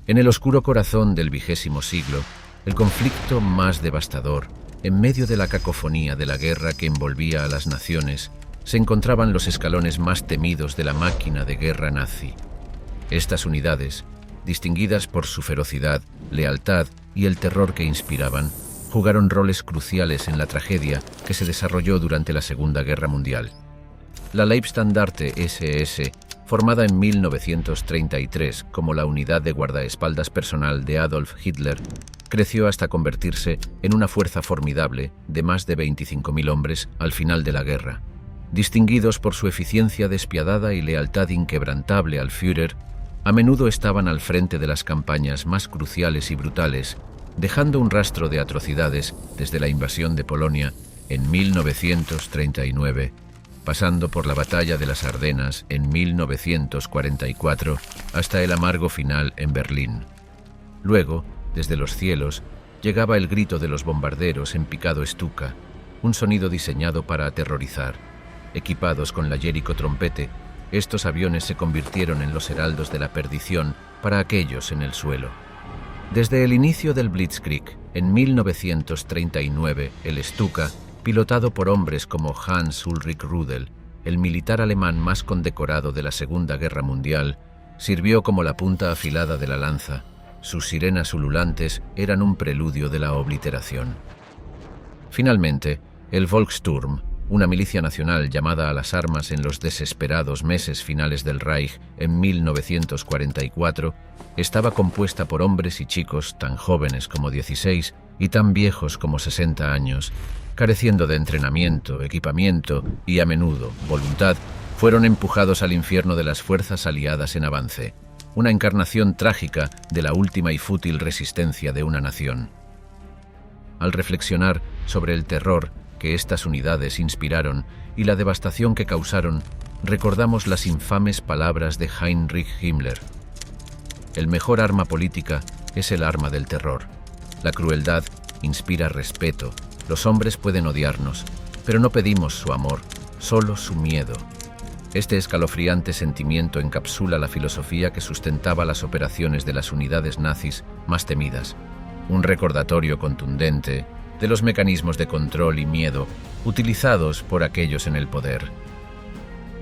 En el oscuro corazón del XX siglo, el conflicto más devastador, en medio de la cacofonía de la guerra que envolvía a las naciones, se encontraban los escalones más temidos de la máquina de guerra nazi. Estas unidades, distinguidas por su ferocidad, lealtad y el terror que inspiraban, jugaron roles cruciales en la tragedia que se desarrolló durante la Segunda Guerra Mundial. La Leibstandarte SS, formada en 1933 como la unidad de guardaespaldas personal de Adolf Hitler, creció hasta convertirse en una fuerza formidable de más de 25.000 hombres al final de la guerra. Distinguidos por su eficiencia despiadada y lealtad inquebrantable al Führer, a menudo estaban al frente de las campañas más cruciales y brutales, dejando un rastro de atrocidades desde la invasión de Polonia en 1939, pasando por la batalla de las Ardenas en 1944 hasta el amargo final en Berlín. Luego, desde los cielos, llegaba el grito de los bombarderos en picado Stuka, un sonido diseñado para aterrorizar. Equipados con la Jericho trompete, estos aviones se convirtieron en los heraldos de la perdición para aquellos en el suelo. Desde el inicio del Blitzkrieg, en 1939, el Stuka, pilotado por hombres como Hans Ulrich Rudel, el militar alemán más condecorado de la Segunda Guerra Mundial, sirvió como la punta afilada de la lanza. Sus sirenas ululantes eran un preludio de la obliteración. Finalmente, el Volkssturm, una milicia nacional llamada a las armas en los desesperados meses finales del Reich en 1944, estaba compuesta por hombres y chicos tan jóvenes como 16 y tan viejos como 60 años, careciendo de entrenamiento, equipamiento y, a menudo, voluntad, fueron empujados al infierno de las fuerzas aliadas en avance, una encarnación trágica de la última y fútil resistencia de una nación. Al reflexionar sobre el terror que estas unidades inspiraron y la devastación que causaron, recordamos las infames palabras de Heinrich Himmler. El mejor arma política es el arma del terror. La crueldad inspira respeto. Los hombres pueden odiarnos, pero no pedimos su amor, solo su miedo. Este escalofriante sentimiento encapsula la filosofía que sustentaba las operaciones de las unidades nazis más temidas. Un recordatorio contundente de los mecanismos de control y miedo utilizados por aquellos en el poder.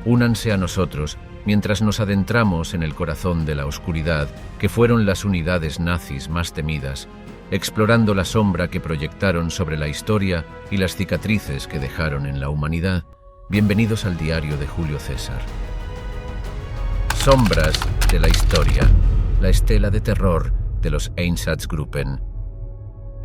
Únanse a nosotros mientras nos adentramos en el corazón de la oscuridad que fueron las unidades nazis más temidas, explorando la sombra que proyectaron sobre la historia y las cicatrices que dejaron en la humanidad. Bienvenidos al diario de Julio César. Sombras de la historia, la estela de terror de los Einsatzgruppen.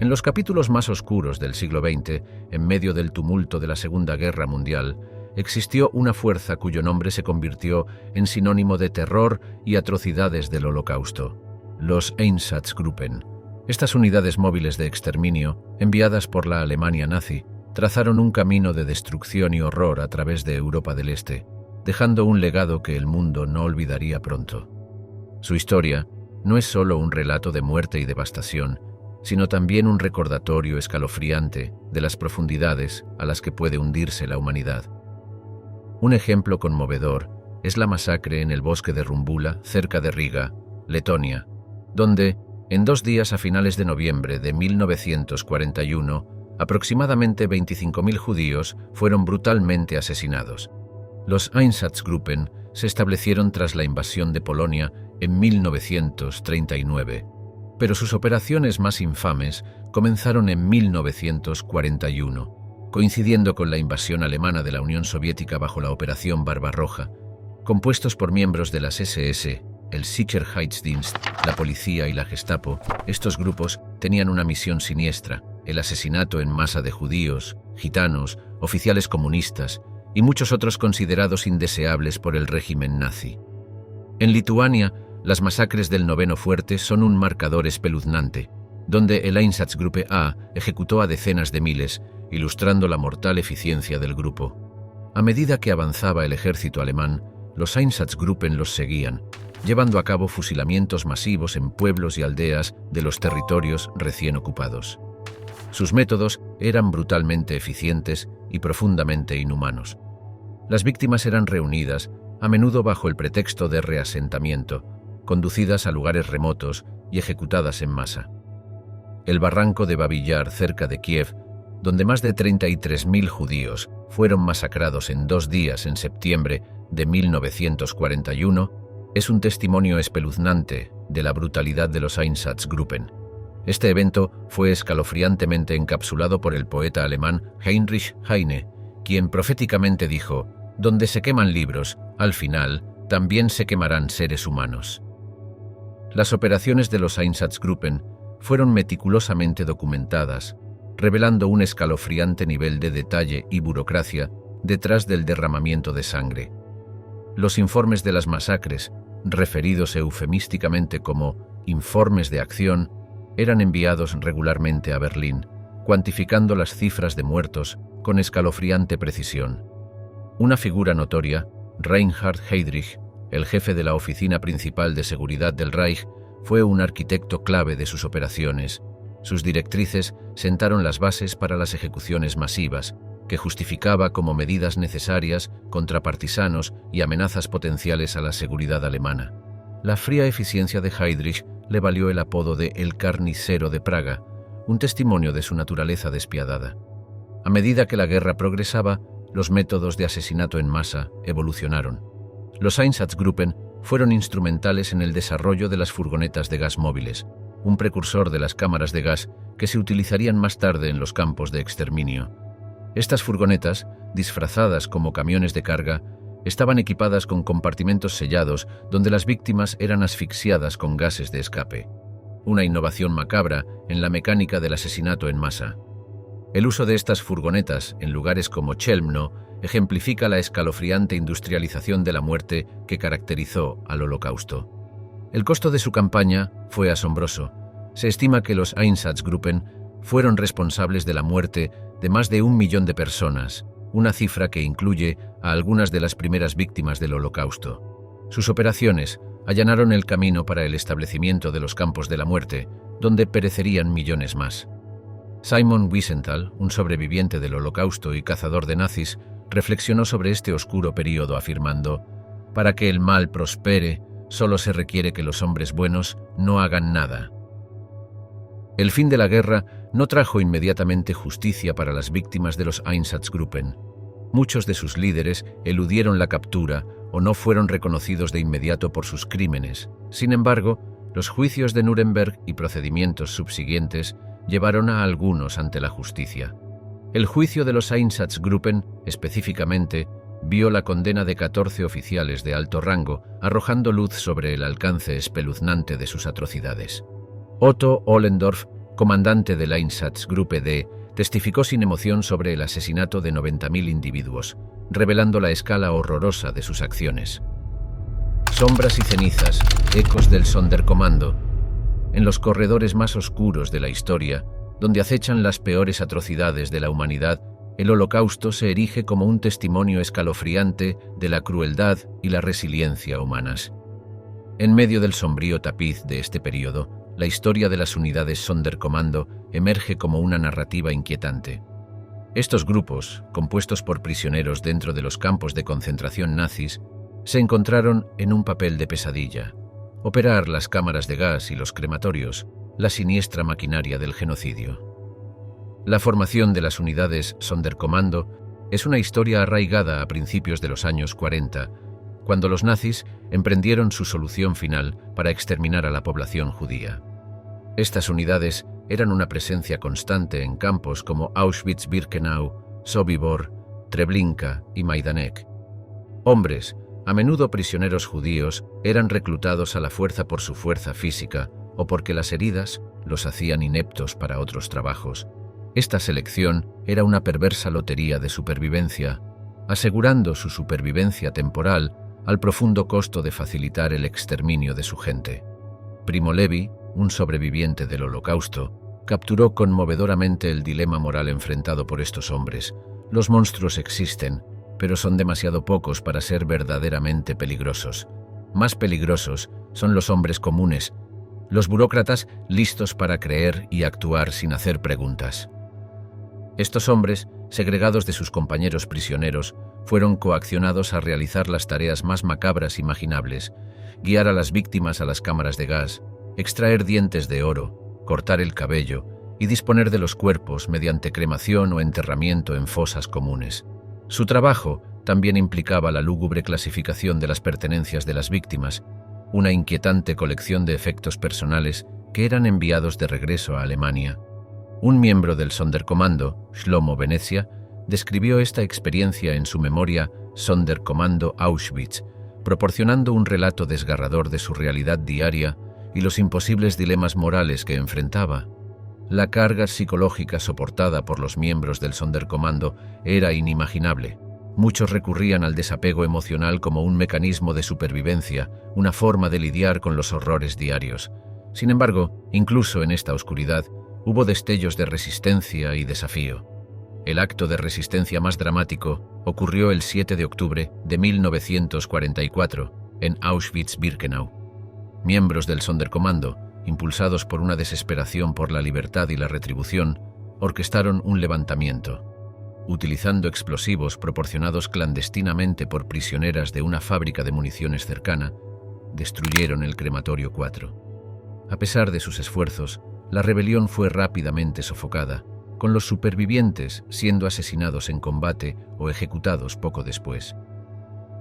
En los capítulos más oscuros del siglo XX, en medio del tumulto de la Segunda Guerra Mundial, existió una fuerza cuyo nombre se convirtió en sinónimo de terror y atrocidades del Holocausto: los Einsatzgruppen. Estas unidades móviles de exterminio, enviadas por la Alemania nazi, trazaron un camino de destrucción y horror a través de Europa del Este, dejando un legado que el mundo no olvidaría pronto. Su historia no es solo un relato de muerte y devastación, sino también un recordatorio escalofriante de las profundidades a las que puede hundirse la humanidad. Un ejemplo conmovedor es la masacre en el bosque de Rumbula, cerca de Riga, Letonia, donde, en 2 días a finales de noviembre de 1941, aproximadamente 25.000 judíos fueron brutalmente asesinados. Los Einsatzgruppen se establecieron tras la invasión de Polonia en 1939, pero sus operaciones más infames comenzaron en 1941, coincidiendo con la invasión alemana de la Unión Soviética bajo la Operación Barbarroja. Compuestos por miembros de las SS, el Sicherheitsdienst, la policía y la Gestapo, estos grupos tenían una misión siniestra: el asesinato en masa de judíos, gitanos, oficiales comunistas y muchos otros considerados indeseables por el régimen nazi. En Lituania, las masacres del Noveno Fuerte son un marcador espeluznante, donde el Einsatzgruppe A ejecutó a decenas de miles, ilustrando la mortal eficiencia del grupo. A medida que avanzaba el ejército alemán, los Einsatzgruppen los seguían, llevando a cabo fusilamientos masivos en pueblos y aldeas de los territorios recién ocupados. Sus métodos eran brutalmente eficientes y profundamente inhumanos. Las víctimas eran reunidas, a menudo bajo el pretexto de reasentamiento, conducidas a lugares remotos y ejecutadas en masa. El barranco de Babi Yar, cerca de Kiev, donde más de 33.000 judíos fueron masacrados en 2 días en septiembre de 1941, es un testimonio espeluznante de la brutalidad de los Einsatzgruppen. Este evento fue escalofriantemente encapsulado por el poeta alemán Heinrich Heine, quien proféticamente dijo: «Donde se queman libros, al final, también se quemarán seres humanos». Las operaciones de los Einsatzgruppen fueron meticulosamente documentadas, revelando un escalofriante nivel de detalle y burocracia detrás del derramamiento de sangre. Los informes de las masacres, referidos eufemísticamente como «informes de acción», eran enviados regularmente a Berlín, cuantificando las cifras de muertos con escalofriante precisión. Una figura notoria, Reinhard Heydrich, el jefe de la Oficina Principal de Seguridad del Reich, fue un arquitecto clave de sus operaciones. Sus directrices sentaron las bases para las ejecuciones masivas, que justificaba como medidas necesarias contra partisanos y amenazas potenciales a la seguridad alemana. La fría eficiencia de Heydrich le valió el apodo de «el carnicero de Praga», un testimonio de su naturaleza despiadada. A medida que la guerra progresaba, los métodos de asesinato en masa evolucionaron. Los Einsatzgruppen fueron instrumentales en el desarrollo de las furgonetas de gas móviles, un precursor de las cámaras de gas que se utilizarían más tarde en los campos de exterminio. Estas furgonetas, disfrazadas como camiones de carga, estaban equipadas con compartimentos sellados donde las víctimas eran asfixiadas con gases de escape. Una innovación macabra en la mecánica del asesinato en masa. El uso de estas furgonetas en lugares como Chelmno ejemplifica la escalofriante industrialización de la muerte que caracterizó al Holocausto. El costo de su campaña fue asombroso. Se estima que los Einsatzgruppen fueron responsables de la muerte de más de 1 millón de personas, una cifra que incluye a algunas de las primeras víctimas del Holocausto. Sus operaciones allanaron el camino para el establecimiento de los campos de la muerte, donde perecerían millones más. Simon Wiesenthal, un sobreviviente del Holocausto y cazador de nazis, reflexionó sobre este oscuro período afirmando: «Para que el mal prospere, solo se requiere que los hombres buenos no hagan nada». El fin de la guerra no trajo inmediatamente justicia para las víctimas de los Einsatzgruppen. Muchos de sus líderes eludieron la captura o no fueron reconocidos de inmediato por sus crímenes. Sin embargo, los juicios de Nuremberg y procedimientos subsiguientes llevaron a algunos ante la justicia. El juicio de los Einsatzgruppen, específicamente, vio la condena de 14 oficiales de alto rango, arrojando luz sobre el alcance espeluznante de sus atrocidades. Otto Ohlendorf, comandante del Einsatzgruppe D, testificó sin emoción sobre el asesinato de 90.000 individuos, revelando la escala horrorosa de sus acciones. Sombras y cenizas, ecos del Sonderkommando. En los corredores más oscuros de la historia, donde acechan las peores atrocidades de la humanidad, el Holocausto se erige como un testimonio escalofriante de la crueldad y la resiliencia humanas. En medio del sombrío tapiz de este periodo, la historia de las unidades Sonderkommando emerge como una narrativa inquietante. Estos grupos, compuestos por prisioneros dentro de los campos de concentración nazis, se encontraron en un papel de pesadilla: operar las cámaras de gas y los crematorios, la siniestra maquinaria del genocidio. La formación de las unidades Sonderkommando es una historia arraigada a principios de los años 40, cuando los nazis emprendieron su solución final para exterminar a la población judía. Estas unidades eran una presencia constante en campos como Auschwitz-Birkenau, Sobibor, Treblinka y Majdanek. Hombres, a menudo prisioneros judíos, eran reclutados a la fuerza por su fuerza física o porque las heridas los hacían ineptos para otros trabajos. Esta selección era una perversa lotería de supervivencia, asegurando su supervivencia temporal al profundo costo de facilitar el exterminio de su gente. Primo Levi, un sobreviviente del Holocausto, capturó conmovedoramente el dilema moral enfrentado por estos hombres. Los monstruos existen, pero son demasiado pocos para ser verdaderamente peligrosos. Más peligrosos son los hombres comunes, los burócratas listos para creer y actuar sin hacer preguntas. Estos hombres, segregados de sus compañeros prisioneros, fueron coaccionados a realizar las tareas más macabras imaginables: guiar a las víctimas a las cámaras de gas, extraer dientes de oro, cortar el cabello y disponer de los cuerpos mediante cremación o enterramiento en fosas comunes. Su trabajo también implicaba la lúgubre clasificación de las pertenencias de las víctimas, una inquietante colección de efectos personales que eran enviados de regreso a Alemania. Un miembro del Sonderkommando, Shlomo Venezia, describió esta experiencia en su memoria Sonderkommando Auschwitz, proporcionando un relato desgarrador de su realidad diaria y los imposibles dilemas morales que enfrentaba. La carga psicológica soportada por los miembros del Sonderkommando era inimaginable. Muchos recurrían al desapego emocional como un mecanismo de supervivencia, una forma de lidiar con los horrores diarios. Sin embargo, incluso en esta oscuridad, hubo destellos de resistencia y desafío. El acto de resistencia más dramático ocurrió el 7 de octubre de 1944 en Auschwitz-Birkenau. Miembros del Sonderkommando, impulsados por una desesperación por la libertad y la retribución, orquestaron un levantamiento. Utilizando explosivos proporcionados clandestinamente por prisioneras de una fábrica de municiones cercana, destruyeron el crematorio 4. A pesar de sus esfuerzos, la rebelión fue rápidamente sofocada, con los supervivientes siendo asesinados en combate o ejecutados poco después.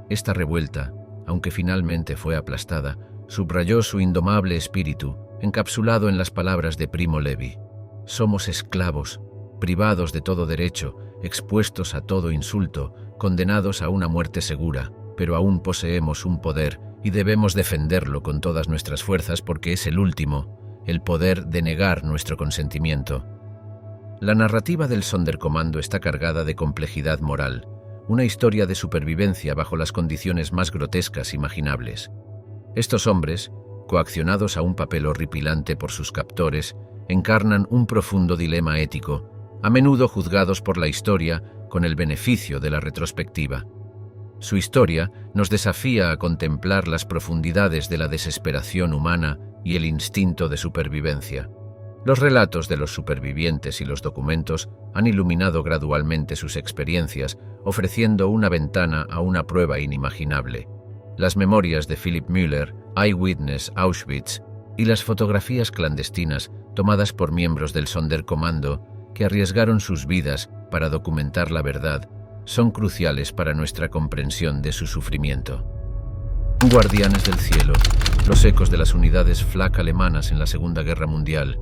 Esta revuelta, aunque finalmente fue aplastada, subrayó su indomable espíritu, encapsulado en las palabras de Primo Levi: «Somos esclavos, privados de todo derecho, expuestos a todo insulto, condenados a una muerte segura, pero aún poseemos un poder y debemos defenderlo con todas nuestras fuerzas porque es el último, el poder de negar nuestro consentimiento». La narrativa del Sonderkommando está cargada de complejidad moral, una historia de supervivencia bajo las condiciones más grotescas imaginables. Estos hombres, coaccionados a un papel horripilante por sus captores, encarnan un profundo dilema ético, a menudo juzgados por la historia con el beneficio de la retrospectiva. Su historia nos desafía a contemplar las profundidades de la desesperación humana y el instinto de supervivencia. Los relatos de los supervivientes y los documentos han iluminado gradualmente sus experiencias, ofreciendo una ventana a una prueba inimaginable. Las memorias de Philipp Müller, Eyewitness Auschwitz, y las fotografías clandestinas tomadas por miembros del Sonderkommando que arriesgaron sus vidas para documentar la verdad, son cruciales para nuestra comprensión de su sufrimiento. Guardianes del cielo, los ecos de las unidades Flak alemanas en la Segunda Guerra Mundial.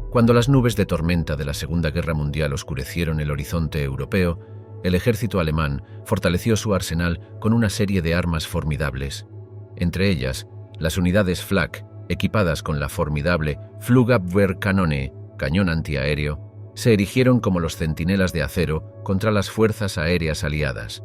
Cuando las nubes de tormenta de la Segunda Guerra Mundial oscurecieron el horizonte europeo, el ejército alemán fortaleció su arsenal con una serie de armas formidables. Entre ellas, las unidades Flak, equipadas con la formidable Flugabwehrkanone, cañón antiaéreo, se erigieron como los centinelas de acero contra las fuerzas aéreas aliadas.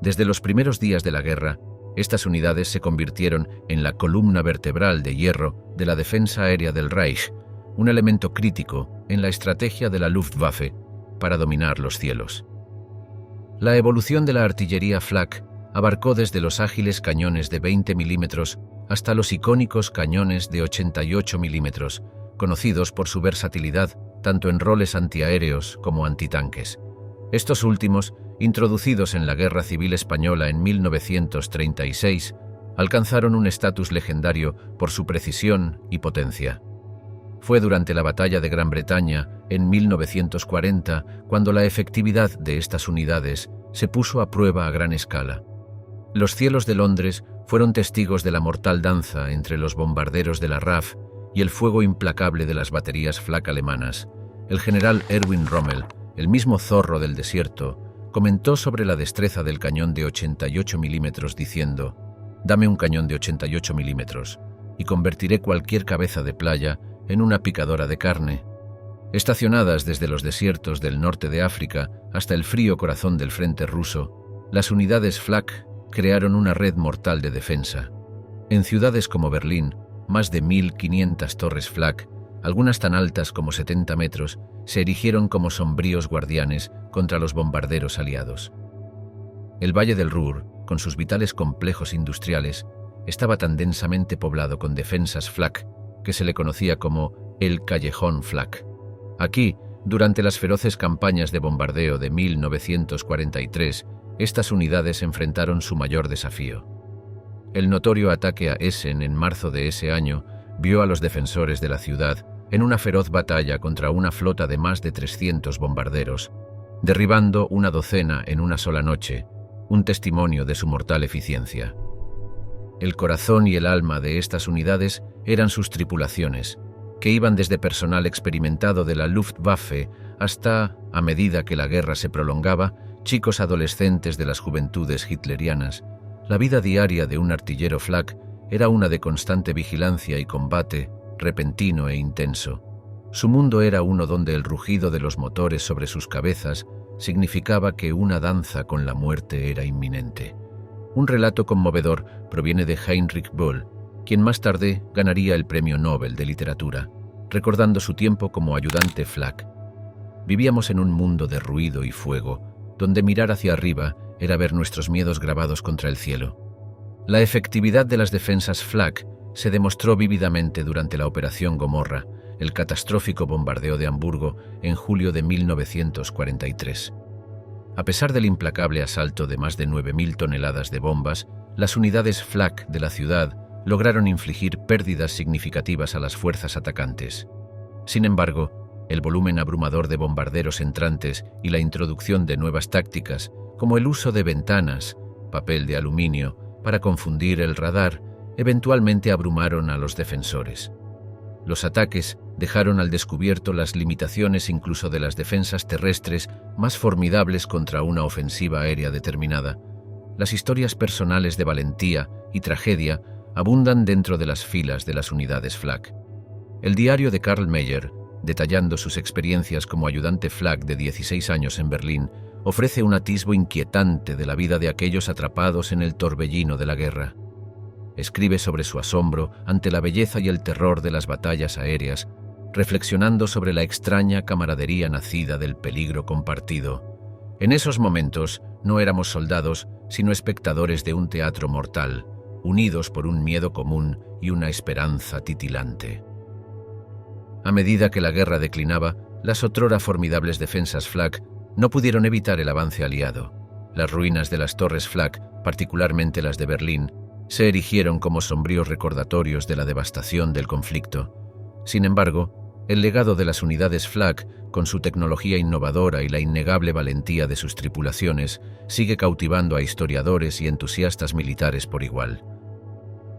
Desde los primeros días de la guerra, estas unidades se convirtieron en la columna vertebral de hierro de la defensa aérea del Reich, un elemento crítico en la estrategia de la Luftwaffe para dominar los cielos. La evolución de la artillería Flak abarcó desde los ágiles cañones de 20 milímetros hasta los icónicos cañones de 88 milímetros, conocidos por su versatilidad tanto en roles antiaéreos como antitanques. Estos últimos, introducidos en la Guerra Civil Española en 1936, alcanzaron un estatus legendario por su precisión y potencia. Fue durante la Batalla de Gran Bretaña, en 1940, cuando la efectividad de estas unidades se puso a prueba a gran escala. Los cielos de Londres fueron testigos de la mortal danza entre los bombarderos de la RAF y el fuego implacable de las baterías Flak alemanas. El general Erwin Rommel, el mismo zorro del desierto, comentó sobre la destreza del cañón de 88 milímetros diciendo: «Dame un cañón de 88 milímetros y convertiré cualquier cabeza de playa en una picadora de carne». Estacionadas desde los desiertos del norte de África hasta el frío corazón del frente ruso, las unidades Flak crearon una red mortal de defensa. En ciudades como Berlín, más de 1.500 torres Flak, algunas tan altas como 70 metros, se erigieron como sombríos guardianes contra los bombarderos aliados. El Valle del Ruhr, con sus vitales complejos industriales, estaba tan densamente poblado con defensas Flak que se le conocía como el Callejón Flak. Aquí, durante las feroces campañas de bombardeo de 1943, estas unidades enfrentaron su mayor desafío. El notorio ataque a Essen en marzo de ese año vio a los defensores de la ciudad en una feroz batalla contra una flota de más de 300 bombarderos, derribando una docena en una sola noche, un testimonio de su mortal eficiencia. El corazón y el alma de estas unidades eran sus tripulaciones, que iban desde personal experimentado de la Luftwaffe hasta, a medida que la guerra se prolongaba, chicos adolescentes de las juventudes hitlerianas. La vida diaria de un artillero flak era una de constante vigilancia y combate, repentino e intenso. Su mundo era uno donde el rugido de los motores sobre sus cabezas significaba que una danza con la muerte era inminente. Un relato conmovedor proviene de Heinrich Böll, quien más tarde ganaría el Premio Nobel de Literatura, recordando su tiempo como ayudante flak. Vivíamos en un mundo de ruido y fuego, donde mirar hacia arriba era ver nuestros miedos grabados contra el cielo. La efectividad de las defensas flak se demostró vívidamente durante la Operación Gomorra, el catastrófico bombardeo de Hamburgo en julio de 1943. A pesar del implacable asalto de más de 9.000 toneladas de bombas, las unidades flak de la ciudad lograron infligir pérdidas significativas a las fuerzas atacantes. Sin embargo, el volumen abrumador de bombarderos entrantes y la introducción de nuevas tácticas, como el uso de ventanas, papel de aluminio, para confundir el radar, eventualmente abrumaron a los defensores. Los ataques dejaron al descubierto las limitaciones incluso de las defensas terrestres más formidables contra una ofensiva aérea determinada. Las historias personales de valentía y tragedia abundan dentro de las filas de las unidades flak. El diario de Karl Mayer, detallando sus experiencias como ayudante flak de 16 años en Berlín, ofrece un atisbo inquietante de la vida de aquellos atrapados en el torbellino de la guerra. Escribe sobre su asombro ante la belleza y el terror de las batallas aéreas, reflexionando sobre la extraña camaradería nacida del peligro compartido. En esos momentos no éramos soldados, sino espectadores de un teatro mortal, unidos por un miedo común y una esperanza titilante. A medida que la guerra declinaba, las otrora formidables defensas flak no pudieron evitar el avance aliado. Las ruinas de las torres flak, particularmente las de Berlín, se erigieron como sombríos recordatorios de la devastación del conflicto. Sin embargo, el legado de las unidades flak, con su tecnología innovadora y la innegable valentía de sus tripulaciones, sigue cautivando a historiadores y entusiastas militares por igual.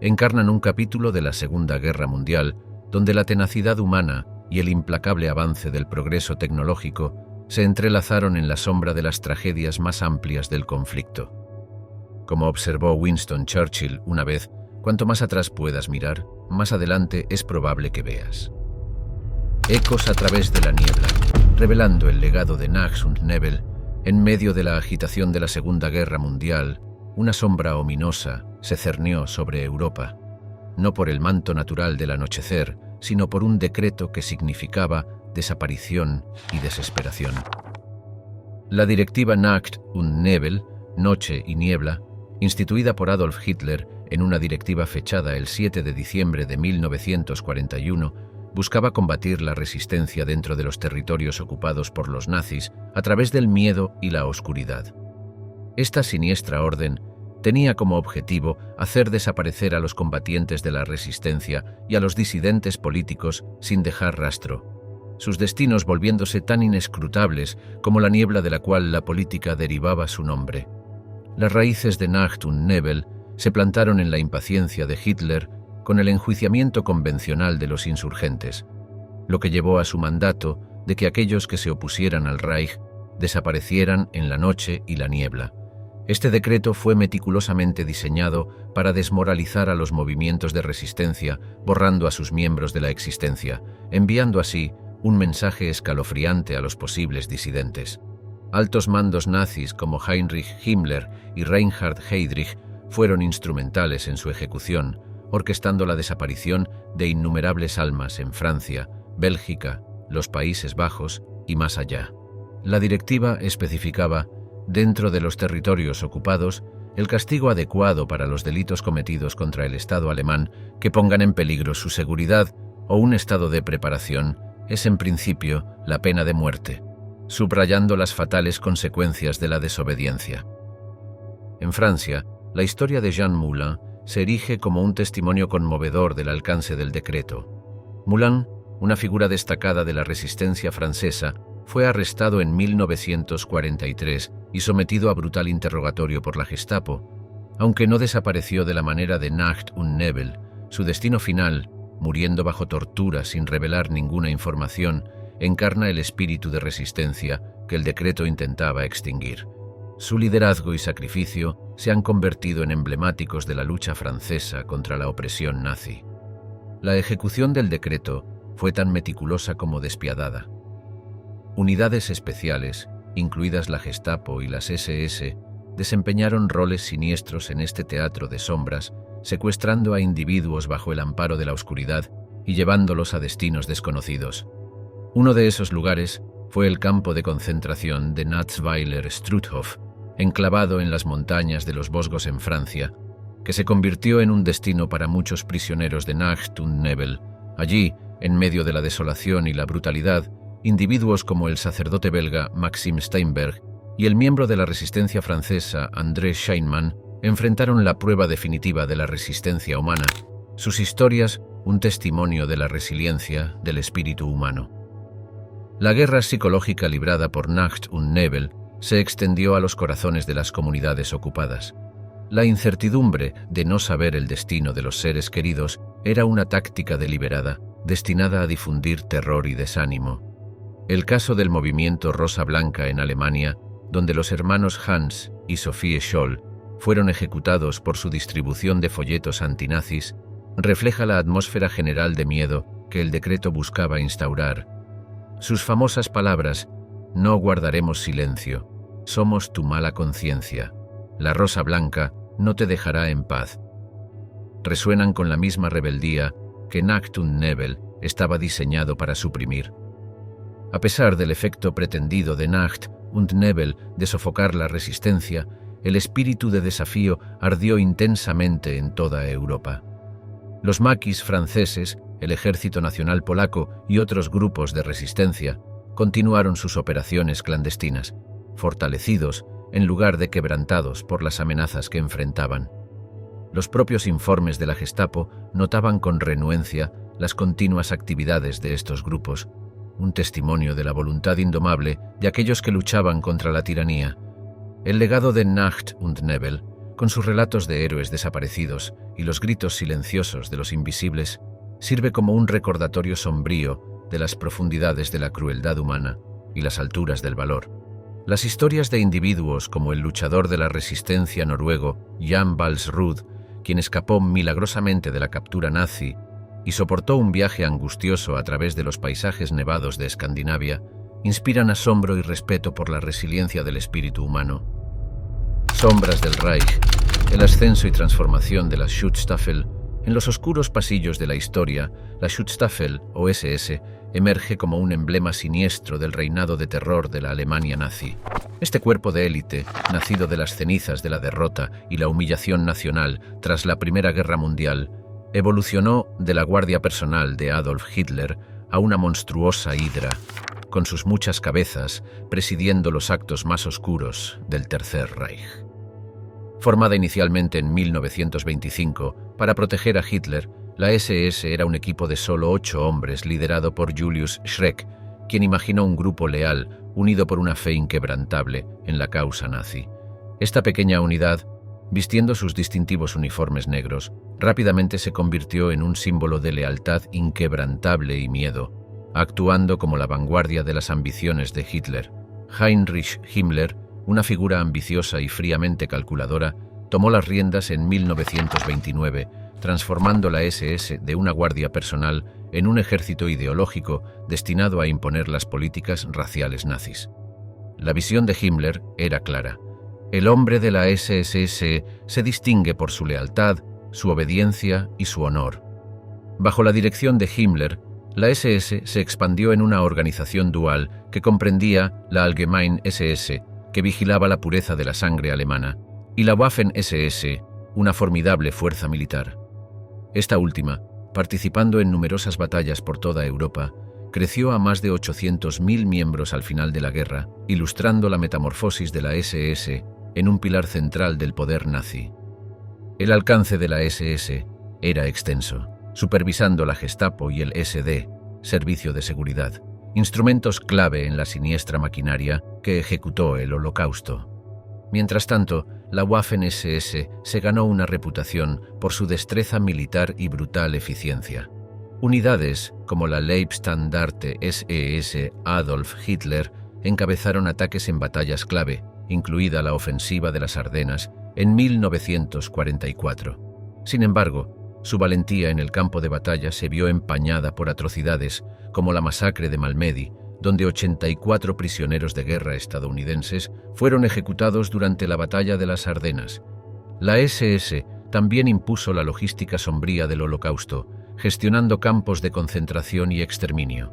Encarnan un capítulo de la Segunda Guerra Mundial, donde la tenacidad humana y el implacable avance del progreso tecnológico se entrelazaron en la sombra de las tragedias más amplias del conflicto. Como observó Winston Churchill una vez, cuanto más atrás puedas mirar, más adelante es probable que veas. Ecos a través de la niebla, revelando el legado de Nacht und Nebel. En medio de la agitación de la Segunda Guerra Mundial, una sombra ominosa se cernió sobre Europa, no por el manto natural del anochecer, sino por un decreto que significaba desaparición y desesperación. La directiva Nacht und Nebel, Noche y Niebla, instituida por Adolf Hitler en una directiva fechada el 7 de diciembre de 1941, buscaba combatir la resistencia dentro de los territorios ocupados por los nazis a través del miedo y la oscuridad. Esta siniestra orden tenía como objetivo hacer desaparecer a los combatientes de la resistencia y a los disidentes políticos sin dejar rastro, sus destinos volviéndose tan inescrutables como la niebla de la cual la política derivaba su nombre. Las raíces de Nacht und Nebel se plantaron en la impaciencia de Hitler con el enjuiciamiento convencional de los insurgentes, lo que llevó a su mandato de que aquellos que se opusieran al Reich desaparecieran en la noche y la niebla. Este decreto fue meticulosamente diseñado para desmoralizar a los movimientos de resistencia, borrando a sus miembros de la existencia, enviando así un mensaje escalofriante a los posibles disidentes. Altos mandos nazis como Heinrich Himmler y Reinhard Heydrich fueron instrumentales en su ejecución, orquestando la desaparición de innumerables almas en Francia, Bélgica, los Países Bajos y más allá. La directiva especificaba, dentro de los territorios ocupados, el castigo adecuado para los delitos cometidos contra el Estado alemán que pongan en peligro su seguridad o un estado de preparación es en principio la pena de muerte, subrayando las fatales consecuencias de la desobediencia. En Francia, la historia de Jean Moulin se erige como un testimonio conmovedor del alcance del decreto. Moulin, una figura destacada de la resistencia francesa, fue arrestado en 1943 y sometido a brutal interrogatorio por la Gestapo. Aunque no desapareció de la manera de Nacht und Nebel, su destino final, muriendo bajo tortura sin revelar ninguna información, encarna el espíritu de resistencia que el decreto intentaba extinguir. Su liderazgo y sacrificio se han convertido en emblemáticos de la lucha francesa contra la opresión nazi. La ejecución del decreto fue tan meticulosa como despiadada. Unidades especiales, incluidas la Gestapo y las SS, desempeñaron roles siniestros en este teatro de sombras, secuestrando a individuos bajo el amparo de la oscuridad y llevándolos a destinos desconocidos. Uno de esos lugares fue el campo de concentración de Natzweiler-Struthof, enclavado en las montañas de los Vosgos en Francia, que se convirtió en un destino para muchos prisioneros de Nacht und Nebel. Allí, en medio de la desolación y la brutalidad, individuos como el sacerdote belga Maxime Steinberg y el miembro de la resistencia francesa André Scheinmann enfrentaron la prueba definitiva de la resistencia humana. Sus historias, un testimonio de la resiliencia del espíritu humano. La guerra psicológica librada por Nacht und Nebel se extendió a los corazones de las comunidades ocupadas. La incertidumbre de no saber el destino de los seres queridos era una táctica deliberada, destinada a difundir terror y desánimo. El caso del movimiento Rosa Blanca en Alemania, donde los hermanos Hans y Sophie Scholl fueron ejecutados por su distribución de folletos antinazis, refleja la atmósfera general de miedo que el decreto buscaba instaurar. Sus famosas palabras: «No guardaremos silencio, somos tu mala conciencia, la Rosa Blanca no te dejará en paz», resuenan con la misma rebeldía que Nacht und Nebel estaba diseñado para suprimir. A pesar del efecto pretendido de Nacht und Nebel de sofocar la resistencia, el espíritu de desafío ardió intensamente en toda Europa. Los maquis franceses, el Ejército Nacional Polaco y otros grupos de resistencia continuaron sus operaciones clandestinas, fortalecidos en lugar de quebrantados por las amenazas que enfrentaban. Los propios informes de la Gestapo notaban con renuencia las continuas actividades de estos grupos, un testimonio de la voluntad indomable de aquellos que luchaban contra la tiranía. El legado de Nacht und Nebel, con sus relatos de héroes desaparecidos y los gritos silenciosos de los invisibles, sirve como un recordatorio sombrío de las profundidades de la crueldad humana y las alturas del valor. Las historias de individuos como el luchador de la resistencia noruego Jan Valsrud, quien escapó milagrosamente de la captura nazi y soportó un viaje angustioso a través de los paisajes nevados de Escandinavia, inspiran asombro y respeto por la resiliencia del espíritu humano. Sombras del Reich, el ascenso y transformación de la Schutzstaffel. En los oscuros pasillos de la historia, la Schutzstaffel, o SS, emerge como un emblema siniestro del reinado de terror de la Alemania nazi. Este cuerpo de élite, nacido de las cenizas de la derrota y la humillación nacional tras la Primera Guerra Mundial, evolucionó de la guardia personal de Adolf Hitler a una monstruosa hidra, con sus muchas cabezas presidiendo los actos más oscuros del Tercer Reich. Formada inicialmente en 1925 para proteger a Hitler, la SS era un equipo de solo 8 hombres liderado por Julius Schreck, quien imaginó un grupo leal, unido por una fe inquebrantable en la causa nazi. Esta pequeña unidad, vistiendo sus distintivos uniformes negros, rápidamente se convirtió en un símbolo de lealtad inquebrantable y miedo, actuando como la vanguardia de las ambiciones de Hitler. Heinrich Himmler, una figura ambiciosa y fríamente calculadora, tomó las riendas en 1929, transformando la SS de una guardia personal en un ejército ideológico destinado a imponer las políticas raciales nazis. La visión de Himmler era clara. El hombre de la SS se distingue por su lealtad, su obediencia y su honor. Bajo la dirección de Himmler, la SS se expandió en una organización dual que comprendía la Allgemeine SS, que vigilaba la pureza de la sangre alemana, y la Waffen-SS, una formidable fuerza militar. Esta última, participando en numerosas batallas por toda Europa, creció a más de 800.000 miembros al final de la guerra, ilustrando la metamorfosis de la SS en un pilar central del poder nazi. El alcance de la SS era extenso, supervisando la Gestapo y el SD, Servicio de Seguridad, instrumentos clave en la siniestra maquinaria que ejecutó el Holocausto. Mientras tanto, la Waffen-SS se ganó una reputación por su destreza militar y brutal eficiencia. Unidades como la Leibstandarte SS Adolf Hitler encabezaron ataques en batallas clave, incluida la ofensiva de las Ardenas en 1944. Sin embargo, su valentía en el campo de batalla se vio empañada por atrocidades como la masacre de Malmedy, donde 84 prisioneros de guerra estadounidenses fueron ejecutados durante la batalla de las Ardenas. La SS también impuso la logística sombría del Holocausto, gestionando campos de concentración y exterminio.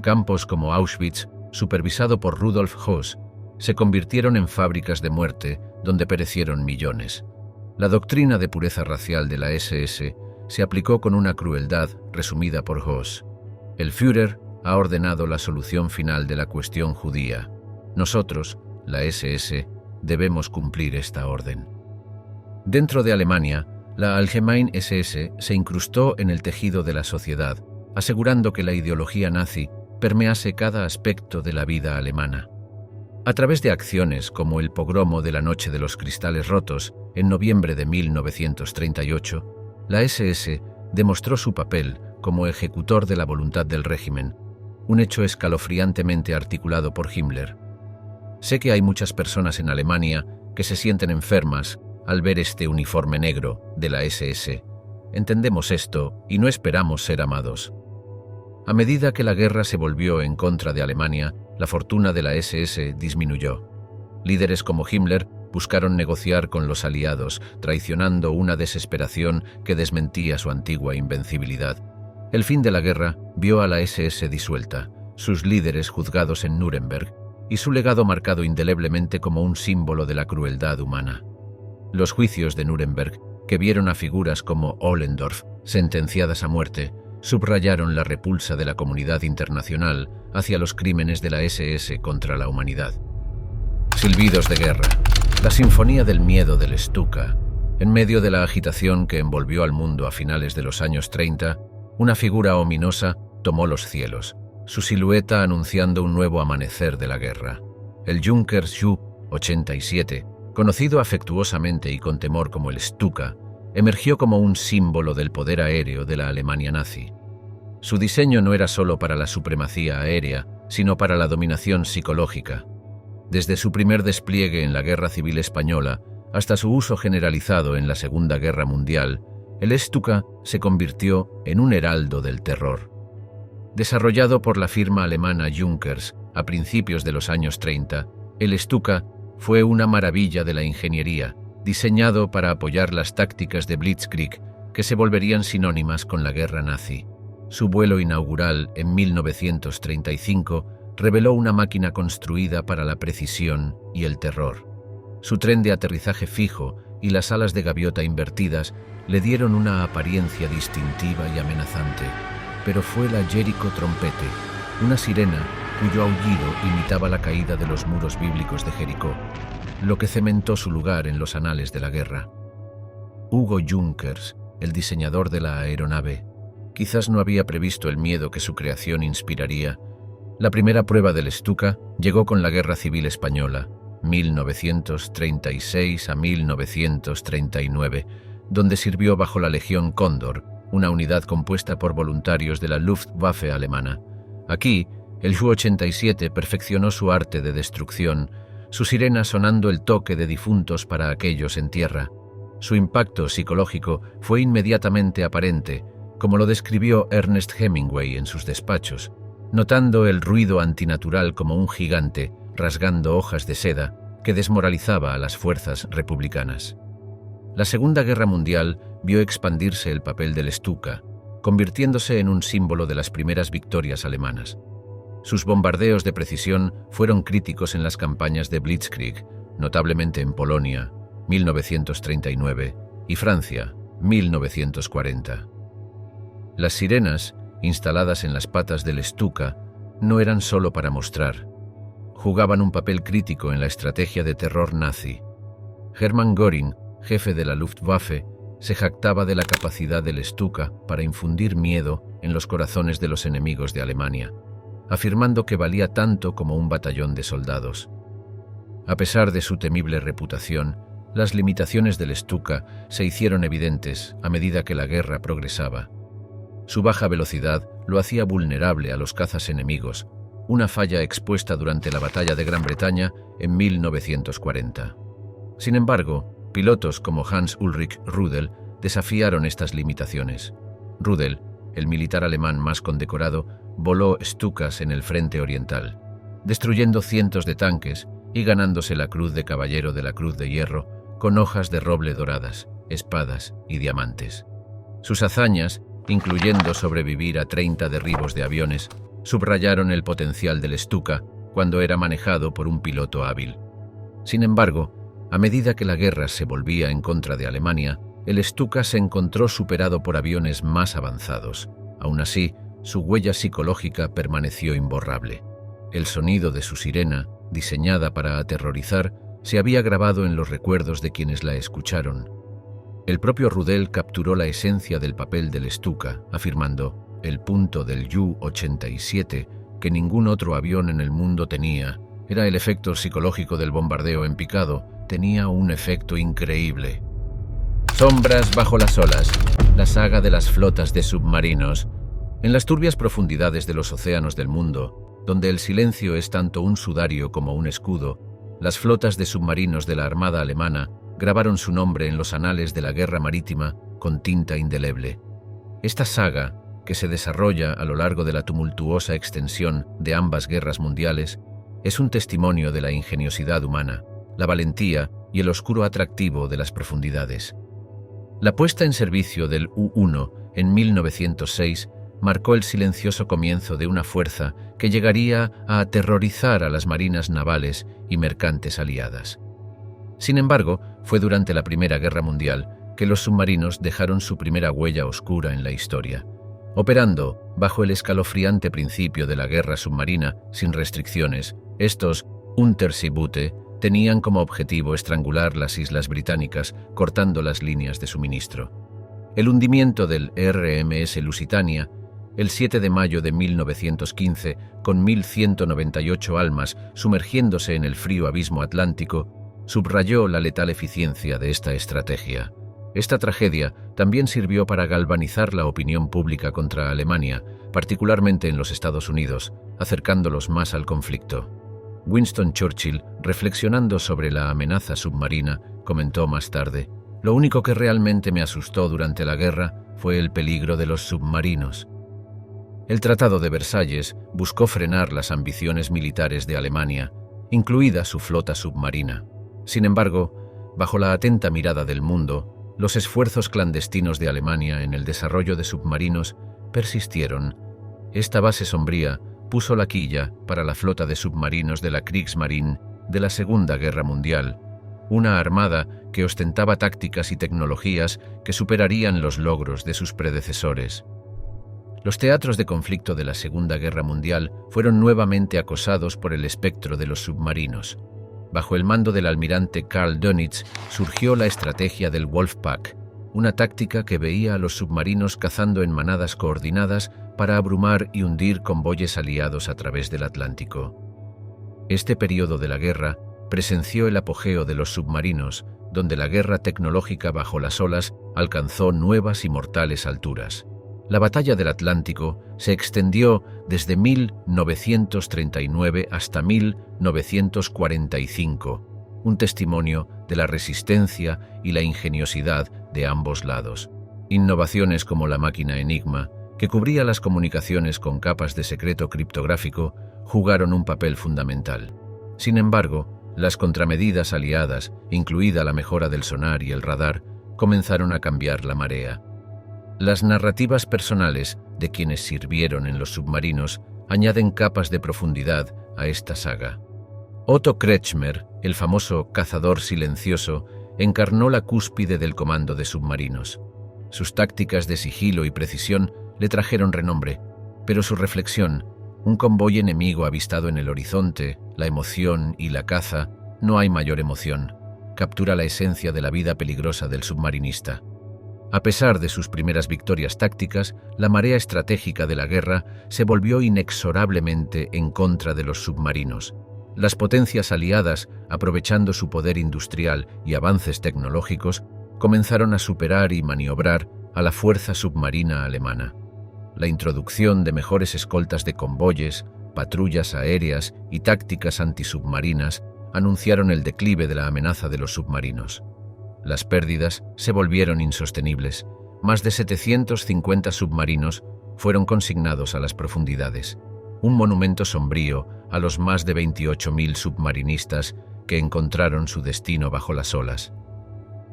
Campos como Auschwitz, supervisado por Rudolf Höss, se convirtieron en fábricas de muerte donde perecieron millones. La doctrina de pureza racial de la SS se aplicó con una crueldad resumida por Höss. El Führer ha ordenado la solución final de la cuestión judía. Nosotros, la SS, debemos cumplir esta orden. Dentro de Alemania, la Allgemeine SS se incrustó en el tejido de la sociedad, asegurando que la ideología nazi permease cada aspecto de la vida alemana. A través de acciones como el pogromo de la Noche de los Cristales Rotos en noviembre de 1938, la SS demostró su papel como ejecutor de la voluntad del régimen, un hecho escalofriantemente articulado por Himmler. Sé que hay muchas personas en Alemania que se sienten enfermas al ver este uniforme negro de la SS. Entendemos esto y no esperamos ser amados. A medida que la guerra se volvió en contra de Alemania, la fortuna de la SS disminuyó. Líderes como Himmler buscaron negociar con los aliados, traicionando una desesperación que desmentía su antigua invencibilidad. El fin de la guerra vio a la SS disuelta, sus líderes juzgados en Nuremberg y su legado marcado indeleblemente como un símbolo de la crueldad humana. Los juicios de Nuremberg, que vieron a figuras como Ohlendorf sentenciadas a muerte, subrayaron la repulsa de la comunidad internacional hacia los crímenes de la SS contra la humanidad. Silbidos de guerra, la sinfonía del miedo del Stuka. En medio de la agitación que envolvió al mundo a finales de los años 30, una figura ominosa tomó los cielos, su silueta anunciando un nuevo amanecer de la guerra. El Junkers Ju-87, conocido afectuosamente y con temor como el Stuka, emergió como un símbolo del poder aéreo de la Alemania nazi. Su diseño no era solo para la supremacía aérea, sino para la dominación psicológica. Desde su primer despliegue en la Guerra Civil Española hasta su uso generalizado en la Segunda Guerra Mundial, el Stuka se convirtió en un heraldo del terror. Desarrollado por la firma alemana Junkers a principios de los años 30, el Stuka fue una maravilla de la ingeniería, diseñado para apoyar las tácticas de Blitzkrieg que se volverían sinónimas con la guerra nazi. Su vuelo inaugural en 1935 reveló una máquina construida para la precisión y el terror. Su tren de aterrizaje fijo y las alas de gaviota invertidas le dieron una apariencia distintiva y amenazante, pero fue la Jericho trompete, una sirena cuyo aullido imitaba la caída de los muros bíblicos de Jericó, lo que cementó su lugar en los anales de la guerra. Hugo Junkers, el diseñador de la aeronave, quizás no había previsto el miedo que su creación inspiraría. La primera prueba del Stuka llegó con la Guerra Civil Española, 1936 a 1939, donde sirvió bajo la Legión Cóndor, una unidad compuesta por voluntarios de la Luftwaffe alemana. Aquí, el Ju-87 perfeccionó su arte de destrucción, su sirena sonando el toque de difuntos para aquellos en tierra. Su impacto psicológico fue inmediatamente aparente, como lo describió Ernest Hemingway en sus despachos, notando el ruido antinatural como un gigante rasgando hojas de seda que desmoralizaba a las fuerzas republicanas. La Segunda Guerra Mundial vio expandirse el papel del Stuka, convirtiéndose en un símbolo de las primeras victorias alemanas. Sus bombardeos de precisión fueron críticos en las campañas de Blitzkrieg, notablemente en Polonia, 1939, y Francia, 1940. Las sirenas, instaladas en las patas del Stuka, no eran solo para mostrar. Jugaban un papel crítico en la estrategia de terror nazi. Hermann Göring, jefe de la Luftwaffe, se jactaba de la capacidad del Stuka para infundir miedo en los corazones de los enemigos de Alemania, afirmando que valía tanto como un batallón de soldados. A pesar de su temible reputación, las limitaciones del Stuka se hicieron evidentes a medida que la guerra progresaba. Su baja velocidad lo hacía vulnerable a los cazas enemigos, una falla expuesta durante la Batalla de Gran Bretaña en 1940. Sin embargo, pilotos como Hans Ulrich Rudel desafiaron estas limitaciones. Rudel, el militar alemán más condecorado, voló Stukas en el frente oriental, destruyendo cientos de tanques y ganándose la Cruz de Caballero de la Cruz de Hierro con hojas de roble doradas, espadas y diamantes. Sus hazañas, incluyendo sobrevivir a 30 derribos de aviones, subrayaron el potencial del Stuka cuando era manejado por un piloto hábil. Sin embargo, a medida que la guerra se volvía en contra de Alemania, el Stuka se encontró superado por aviones más avanzados. Aún así, su huella psicológica permaneció imborrable. El sonido de su sirena, diseñada para aterrorizar, se había grabado en los recuerdos de quienes la escucharon. El propio Rudel capturó la esencia del papel del Stuka, afirmando: el punto del Ju-87, que ningún otro avión en el mundo tenía, era el efecto psicológico del bombardeo en picado, tenía un efecto increíble. Sombras bajo las olas, la saga de las flotas de submarinos. En las turbias profundidades de los océanos del mundo, donde el silencio es tanto un sudario como un escudo, las flotas de submarinos de la Armada alemana grabaron su nombre en los anales de la guerra marítima con tinta indeleble. Esta saga, que se desarrolla a lo largo de la tumultuosa extensión de ambas guerras mundiales, es un testimonio de la ingeniosidad humana, la valentía y el oscuro atractivo de las profundidades. La puesta en servicio del U-1 en 1906 marcó el silencioso comienzo de una fuerza que llegaría a aterrorizar a las marinas navales y mercantes aliadas. Sin embargo, fue durante la Primera Guerra Mundial que los submarinos dejaron su primera huella oscura en la historia. Operando bajo el escalofriante principio de la guerra submarina sin restricciones, estos Unterseeboote tenían como objetivo estrangular las islas británicas, cortando las líneas de suministro. El hundimiento del RMS Lusitania, el 7 de mayo de 1915, con 1.198 almas sumergiéndose en el frío abismo atlántico, subrayó la letal eficiencia de esta estrategia. Esta tragedia también sirvió para galvanizar la opinión pública contra Alemania, particularmente en los Estados Unidos, acercándolos más al conflicto. Winston Churchill, reflexionando sobre la amenaza submarina, comentó más tarde: «Lo único que realmente me asustó durante la guerra fue el peligro de los submarinos». El Tratado de Versalles buscó frenar las ambiciones militares de Alemania, incluida su flota submarina. Sin embargo, bajo la atenta mirada del mundo, los esfuerzos clandestinos de Alemania en el desarrollo de submarinos persistieron. Esta base sombría puso la quilla para la flota de submarinos de la Kriegsmarine de la Segunda Guerra Mundial, una armada que ostentaba tácticas y tecnologías que superarían los logros de sus predecesores. Los teatros de conflicto de la Segunda Guerra Mundial fueron nuevamente acosados por el espectro de los submarinos. Bajo el mando del almirante Karl Dönitz surgió la estrategia del Wolfpack, una táctica que veía a los submarinos cazando en manadas coordinadas para abrumar y hundir convoyes aliados a través del Atlántico. Este periodo de la guerra presenció el apogeo de los submarinos, donde la guerra tecnológica bajo las olas alcanzó nuevas y mortales alturas. La batalla del Atlántico se extendió desde 1939 hasta 1945, un testimonio de la resistencia y la ingeniosidad de ambos lados. Innovaciones como la máquina Enigma, que cubría las comunicaciones con capas de secreto criptográfico, jugaron un papel fundamental. Sin embargo, las contramedidas aliadas, incluida la mejora del sonar y el radar, comenzaron a cambiar la marea. Las narrativas personales de quienes sirvieron en los submarinos añaden capas de profundidad a esta saga. Otto Kretschmer, el famoso cazador silencioso, encarnó la cúspide del comando de submarinos. Sus tácticas de sigilo y precisión le trajeron renombre, pero su reflexión, un convoy enemigo avistado en el horizonte, la emoción y la caza, no hay mayor emoción, captura la esencia de la vida peligrosa del submarinista. A pesar de sus primeras victorias tácticas, la marea estratégica de la guerra se volvió inexorablemente en contra de los submarinos. Las potencias aliadas, aprovechando su poder industrial y avances tecnológicos, comenzaron a superar y maniobrar a la fuerza submarina alemana. La introducción de mejores escoltas de convoyes, patrullas aéreas y tácticas antisubmarinas anunciaron el declive de la amenaza de los submarinos. Las pérdidas se volvieron insostenibles. Más de 750 submarinos fueron consignados a las profundidades, un monumento sombrío a los más de 28.000 submarinistas que encontraron su destino bajo las olas.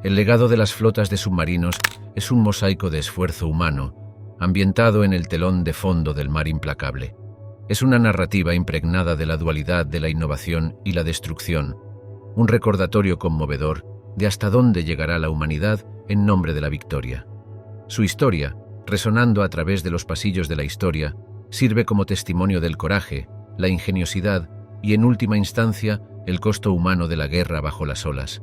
El legado de las flotas de submarinos es un mosaico de esfuerzo humano, ambientado en el telón de fondo del mar implacable. Es una narrativa impregnada de la dualidad de la innovación y la destrucción, un recordatorio conmovedor de hasta dónde llegará la humanidad en nombre de la victoria. Su historia, resonando a través de los pasillos de la historia, sirve como testimonio del coraje, la ingeniosidad y, en última instancia, el costo humano de la guerra bajo las olas.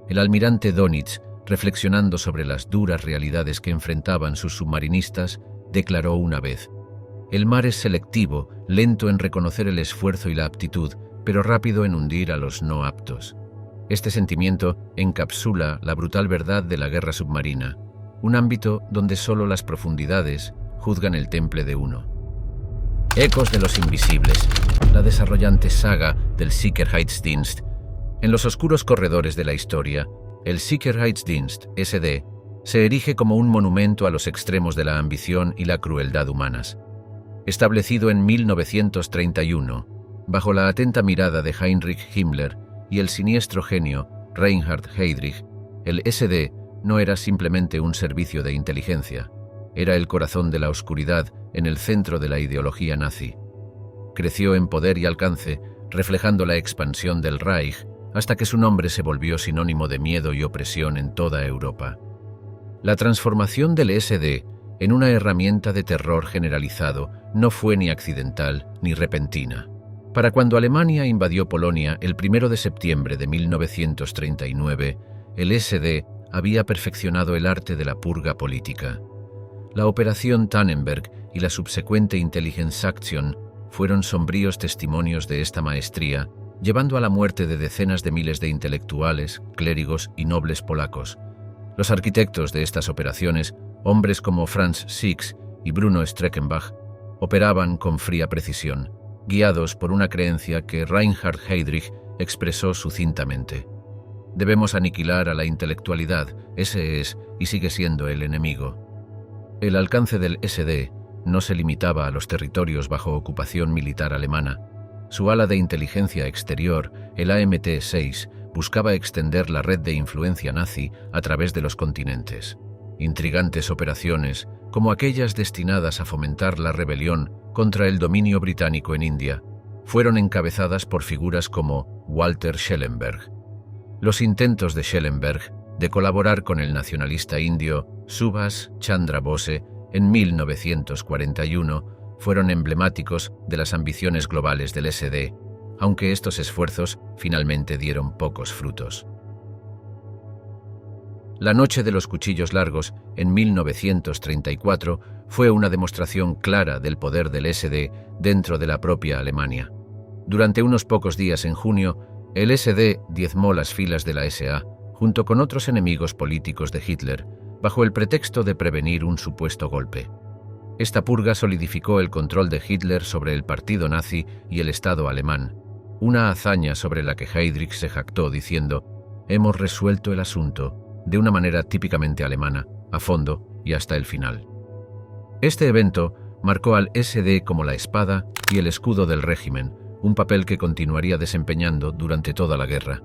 El almirante Dönitz, reflexionando sobre las duras realidades que enfrentaban sus submarinistas, declaró una vez: «El mar es selectivo, lento en reconocer el esfuerzo y la aptitud, pero rápido en hundir a los no aptos». Este sentimiento encapsula la brutal verdad de la guerra submarina, un ámbito donde solo las profundidades juzgan el temple de uno. Ecos de los invisibles, la desarrollante saga del Sicherheitsdienst. En los oscuros corredores de la historia, el Sicherheitsdienst, SD, se erige como un monumento a los extremos de la ambición y la crueldad humanas. Establecido en 1931, bajo la atenta mirada de Heinrich Himmler y el siniestro genio Reinhard Heydrich, el SD no era simplemente un servicio de inteligencia, era el corazón de la oscuridad en el centro de la ideología nazi. Creció en poder y alcance, reflejando la expansión del Reich, hasta que su nombre se volvió sinónimo de miedo y opresión en toda Europa. La transformación del SD en una herramienta de terror generalizado no fue ni accidental ni repentina. Para cuando Alemania invadió Polonia el 1 de septiembre de 1939, el SD había perfeccionado el arte de la purga política. La Operación Tannenberg y la subsecuente Intelligenzaktion fueron sombríos testimonios de esta maestría, llevando a la muerte de decenas de miles de intelectuales, clérigos y nobles polacos. Los arquitectos de estas operaciones, hombres como Franz Six y Bruno Streckenbach, operaban con fría precisión, guiados por una creencia que Reinhard Heydrich expresó sucintamente: «Debemos aniquilar a la intelectualidad, ese es y sigue siendo el enemigo». El alcance del SD no se limitaba a los territorios bajo ocupación militar alemana. Su ala de inteligencia exterior, el AMT-6, buscaba extender la red de influencia nazi a través de los continentes. Intrigantes operaciones, como aquellas destinadas a fomentar la rebelión contra el dominio británico en India, fueron encabezadas por figuras como Walter Schellenberg. Los intentos de Schellenberg de colaborar con el nacionalista indio Subhas Chandra Bose en 1941 fueron emblemáticos de las ambiciones globales del SD, aunque estos esfuerzos finalmente dieron pocos frutos. La Noche de los Cuchillos Largos, en 1934, fue una demostración clara del poder del SD dentro de la propia Alemania. Durante unos pocos días en junio, el SD diezmó las filas de la SA, junto con otros enemigos políticos de Hitler, bajo el pretexto de prevenir un supuesto golpe. Esta purga solidificó el control de Hitler sobre el partido nazi y el Estado alemán, una hazaña sobre la que Heydrich se jactó diciendo: «Hemos resuelto el asunto de una manera típicamente alemana, a fondo y hasta el final». Este evento marcó al SD como la espada y el escudo del régimen, un papel que continuaría desempeñando durante toda la guerra.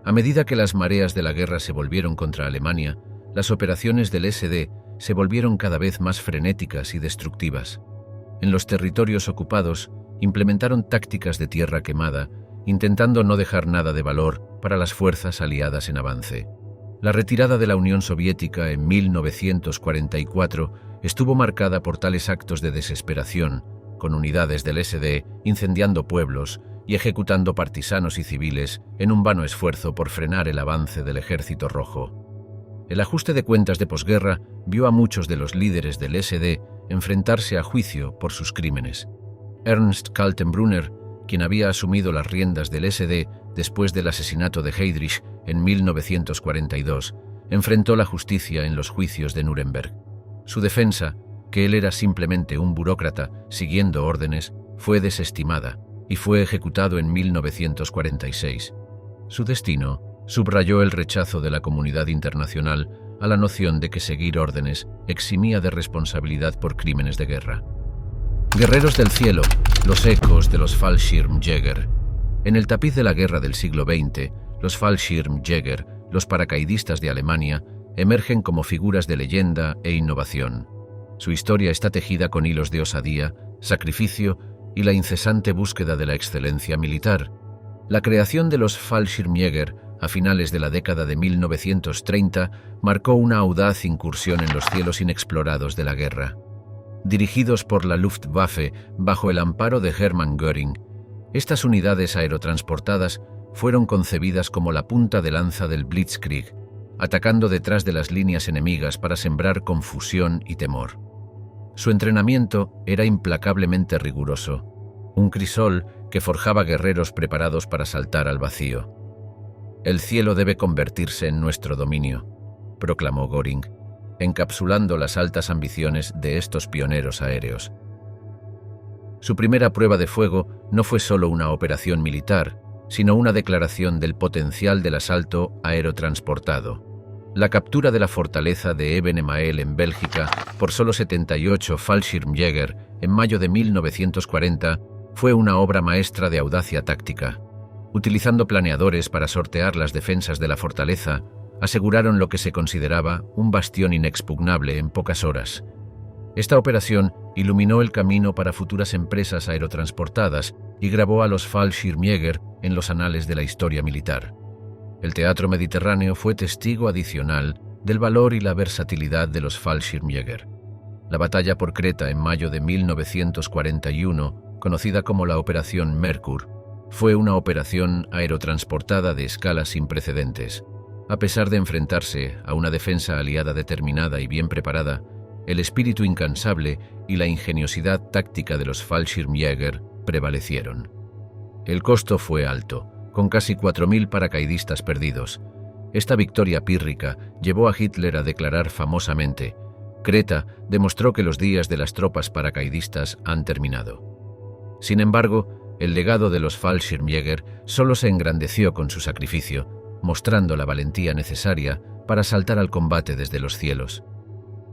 A medida que las mareas de la guerra se volvieron contra Alemania, las operaciones del SD se volvieron cada vez más frenéticas y destructivas. En los territorios ocupados, implementaron tácticas de tierra quemada, intentando no dejar nada de valor para las fuerzas aliadas en avance. La retirada de la Unión Soviética en 1944 estuvo marcada por tales actos de desesperación, con unidades del SD incendiando pueblos y ejecutando partisanos y civiles en un vano esfuerzo por frenar el avance del Ejército Rojo. El ajuste de cuentas de posguerra vio a muchos de los líderes del SD enfrentarse a juicio por sus crímenes. Ernst Kaltenbrunner, quien había asumido las riendas del SD después del asesinato de Heydrich en 1942, enfrentó la justicia en los juicios de Nuremberg. Su defensa, que él era simplemente un burócrata siguiendo órdenes, fue desestimada y fue ejecutado en 1946. Su destino subrayó el rechazo de la comunidad internacional a la noción de que seguir órdenes eximía de responsabilidad por crímenes de guerra. Guerreros del cielo, los ecos de los Fallschirmjäger. En el tapiz de la guerra del siglo XX, los Fallschirmjäger, los paracaidistas de Alemania, emergen como figuras de leyenda e innovación. Su historia está tejida con hilos de osadía, sacrificio y la incesante búsqueda de la excelencia militar. La creación de los Fallschirmjäger a finales de la década de 1930 marcó una audaz incursión en los cielos inexplorados de la guerra. Dirigidos por la Luftwaffe bajo el amparo de Hermann Göring, estas unidades aerotransportadas fueron concebidas como la punta de lanza del Blitzkrieg, atacando detrás de las líneas enemigas para sembrar confusión y temor. Su entrenamiento era implacablemente riguroso, un crisol que forjaba guerreros preparados para saltar al vacío. «El cielo debe convertirse en nuestro dominio», proclamó Göring, encapsulando las altas ambiciones de estos pioneros aéreos. Su primera prueba de fuego no fue solo una operación militar, sino una declaración del potencial del asalto aerotransportado. La captura de la fortaleza de Eben-Emael en Bélgica por solo 78 Fallschirmjäger en mayo de 1940 fue una obra maestra de audacia táctica. Utilizando planeadores para sortear las defensas de la fortaleza, aseguraron lo que se consideraba un bastión inexpugnable en pocas horas. Esta operación iluminó el camino para futuras empresas aerotransportadas y grabó a los Fallschirmjäger en los anales de la historia militar. El teatro mediterráneo fue testigo adicional del valor y la versatilidad de los Fallschirmjäger. La batalla por Creta en mayo de 1941, conocida como la Operación Merkur, fue una operación aerotransportada de escala sin precedentes. A pesar de enfrentarse a una defensa aliada determinada y bien preparada, el espíritu incansable y la ingeniosidad táctica de los Fallschirmjäger prevalecieron. El costo fue alto, con casi 4.000 paracaidistas perdidos. Esta victoria pírrica llevó a Hitler a declarar famosamente: «Creta demostró que los días de las tropas paracaidistas han terminado». Sin embargo, el legado de los Fallschirmjäger solo se engrandeció con su sacrificio, mostrando la valentía necesaria para saltar al combate desde los cielos.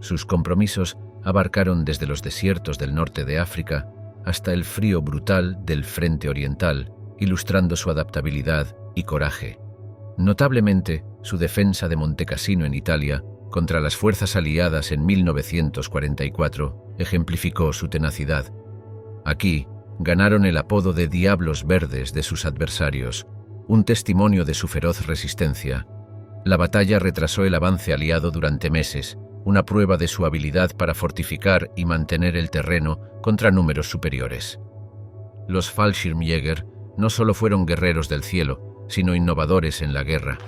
Sus compromisos abarcaron desde los desiertos del norte de África hasta el frío brutal del frente oriental, ilustrando su adaptabilidad y coraje. Notablemente, su defensa de Montecassino en Italia contra las fuerzas aliadas en 1944 ejemplificó su tenacidad. Aquí, ganaron el apodo de Diablos Verdes de sus adversarios, un testimonio de su feroz resistencia. La batalla retrasó el avance aliado durante meses, una prueba de su habilidad para fortificar y mantener el terreno contra números superiores. Los Fallschirmjäger no solo fueron guerreros del cielo, sino innovadores en la guerra.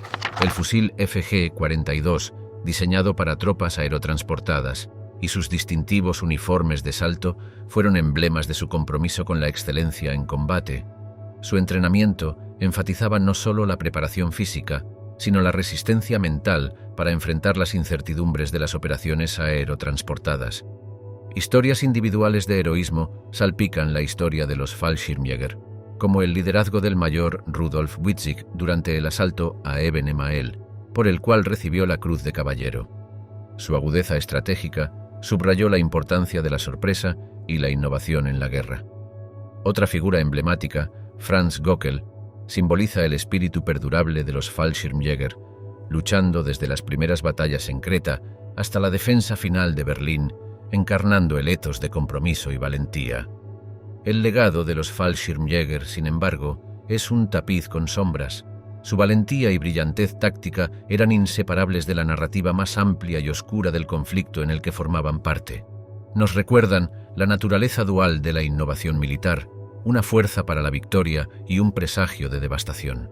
El fusil FG-42, diseñado para tropas aerotransportadas, y sus distintivos uniformes de salto fueron emblemas de su compromiso con la excelencia en combate. Su entrenamiento enfatizaba no solo la preparación física, sino la resistencia mental para enfrentar las incertidumbres de las operaciones aerotransportadas. Historias individuales de heroísmo salpican la historia de los Fallschirmjäger, como el liderazgo del mayor Rudolf Witzig durante el asalto a Eben-Emael, por el cual recibió la Cruz de Caballero. Su agudeza estratégica subrayó la importancia de la sorpresa y la innovación en la guerra. Otra figura emblemática, Franz Göckel, simboliza el espíritu perdurable de los Fallschirmjäger, luchando desde las primeras batallas en Creta hasta la defensa final de Berlín, encarnando el ethos de compromiso y valentía. El legado de los Fallschirmjäger, sin embargo, es un tapiz con sombras. Su valentía y brillantez táctica eran inseparables de la narrativa más amplia y oscura del conflicto en el que formaban parte. Nos recuerdan la naturaleza dual de la innovación militar, una fuerza para la victoria y un presagio de devastación.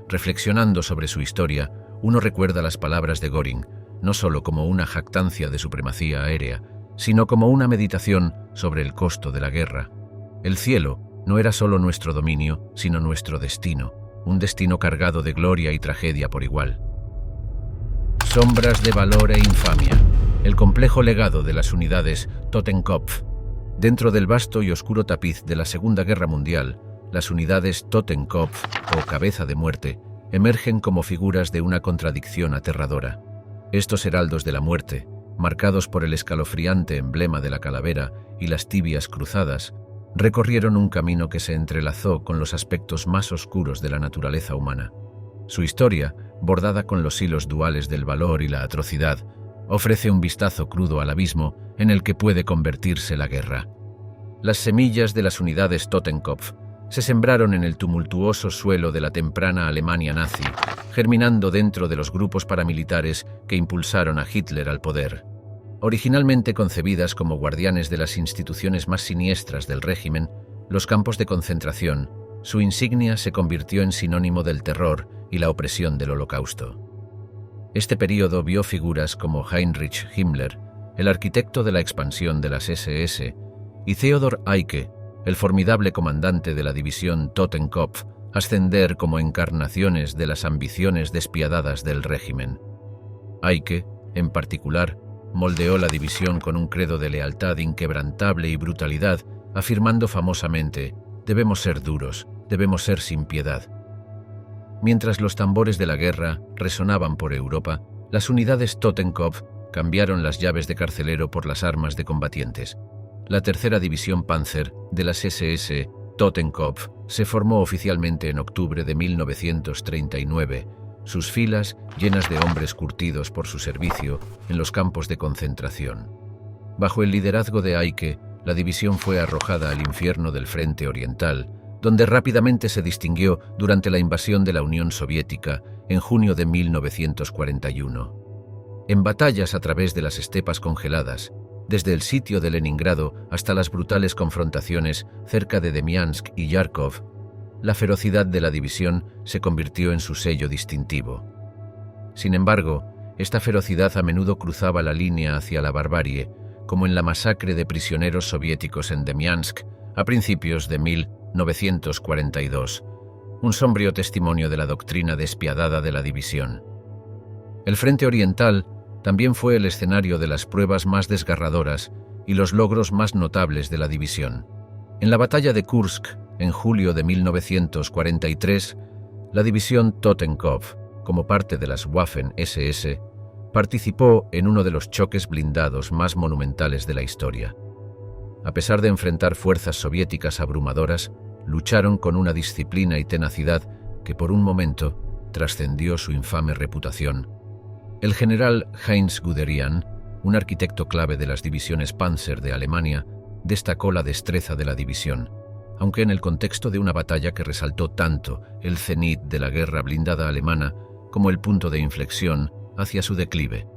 Reflexionando sobre su historia, uno recuerda las palabras de Göring, no solo como una jactancia de supremacía aérea, sino como una meditación sobre el costo de la guerra. El cielo no era solo nuestro dominio, sino nuestro destino, un destino cargado de gloria y tragedia por igual. Sombras de valor e infamia. El complejo legado de las unidades Totenkopf. Dentro del vasto y oscuro tapiz de la Segunda Guerra Mundial, las unidades Totenkopf, o cabeza de muerte, emergen como figuras de una contradicción aterradora. Estos heraldos de la muerte, marcados por el escalofriante emblema de la calavera y las tibias cruzadas, recorrieron un camino que se entrelazó con los aspectos más oscuros de la naturaleza humana. Su historia, bordada con los hilos duales del valor y la atrocidad, ofrece un vistazo crudo al abismo en el que puede convertirse la guerra. Las semillas de las unidades Totenkopf se sembraron en el tumultuoso suelo de la temprana Alemania nazi, germinando dentro de los grupos paramilitares que impulsaron a Hitler al poder. Originalmente concebidas como guardianes de las instituciones más siniestras del régimen, los campos de concentración, su insignia se convirtió en sinónimo del terror y la opresión del Holocausto. Este período vio figuras como Heinrich Himmler, el arquitecto de la expansión de las SS, y Theodor Eicke, el formidable comandante de la división Totenkopf, ascender como encarnaciones de las ambiciones despiadadas del régimen. Eicke, en particular, moldeó la división con un credo de lealtad inquebrantable y brutalidad, afirmando famosamente: «Debemos ser duros, debemos ser sin piedad». Mientras los tambores de la guerra resonaban por Europa, las unidades Totenkopf cambiaron las llaves de carcelero por las armas de combatientes. La tercera división Panzer de las SS Totenkopf se formó oficialmente en octubre de 1939, sus filas llenas de hombres curtidos por su servicio en los campos de concentración. Bajo el liderazgo de Eicke, la división fue arrojada al infierno del Frente Oriental, donde rápidamente se distinguió durante la invasión de la Unión Soviética en junio de 1941. En batallas a través de las estepas congeladas, desde el sitio de Leningrado hasta las brutales confrontaciones cerca de Demiansk y Yarkov, la ferocidad de la división se convirtió en su sello distintivo. Sin embargo, esta ferocidad a menudo cruzaba la línea hacia la barbarie, como en la masacre de prisioneros soviéticos en Demiansk a principios de 1942, un sombrío testimonio de la doctrina despiadada de la división. El Frente Oriental también fue el escenario de las pruebas más desgarradoras y los logros más notables de la división. En la batalla de Kursk, en julio de 1943, la división Totenkopf, como parte de las Waffen-SS, participó en uno de los choques blindados más monumentales de la historia. A pesar de enfrentar fuerzas soviéticas abrumadoras, lucharon con una disciplina y tenacidad que por un momento trascendió su infame reputación. El general Heinz Guderian, un arquitecto clave de las divisiones Panzer de Alemania, destacó la destreza de la división, aunque en el contexto de una batalla que resaltó tanto el cenit de la guerra blindada alemana como el punto de inflexión hacia su declive.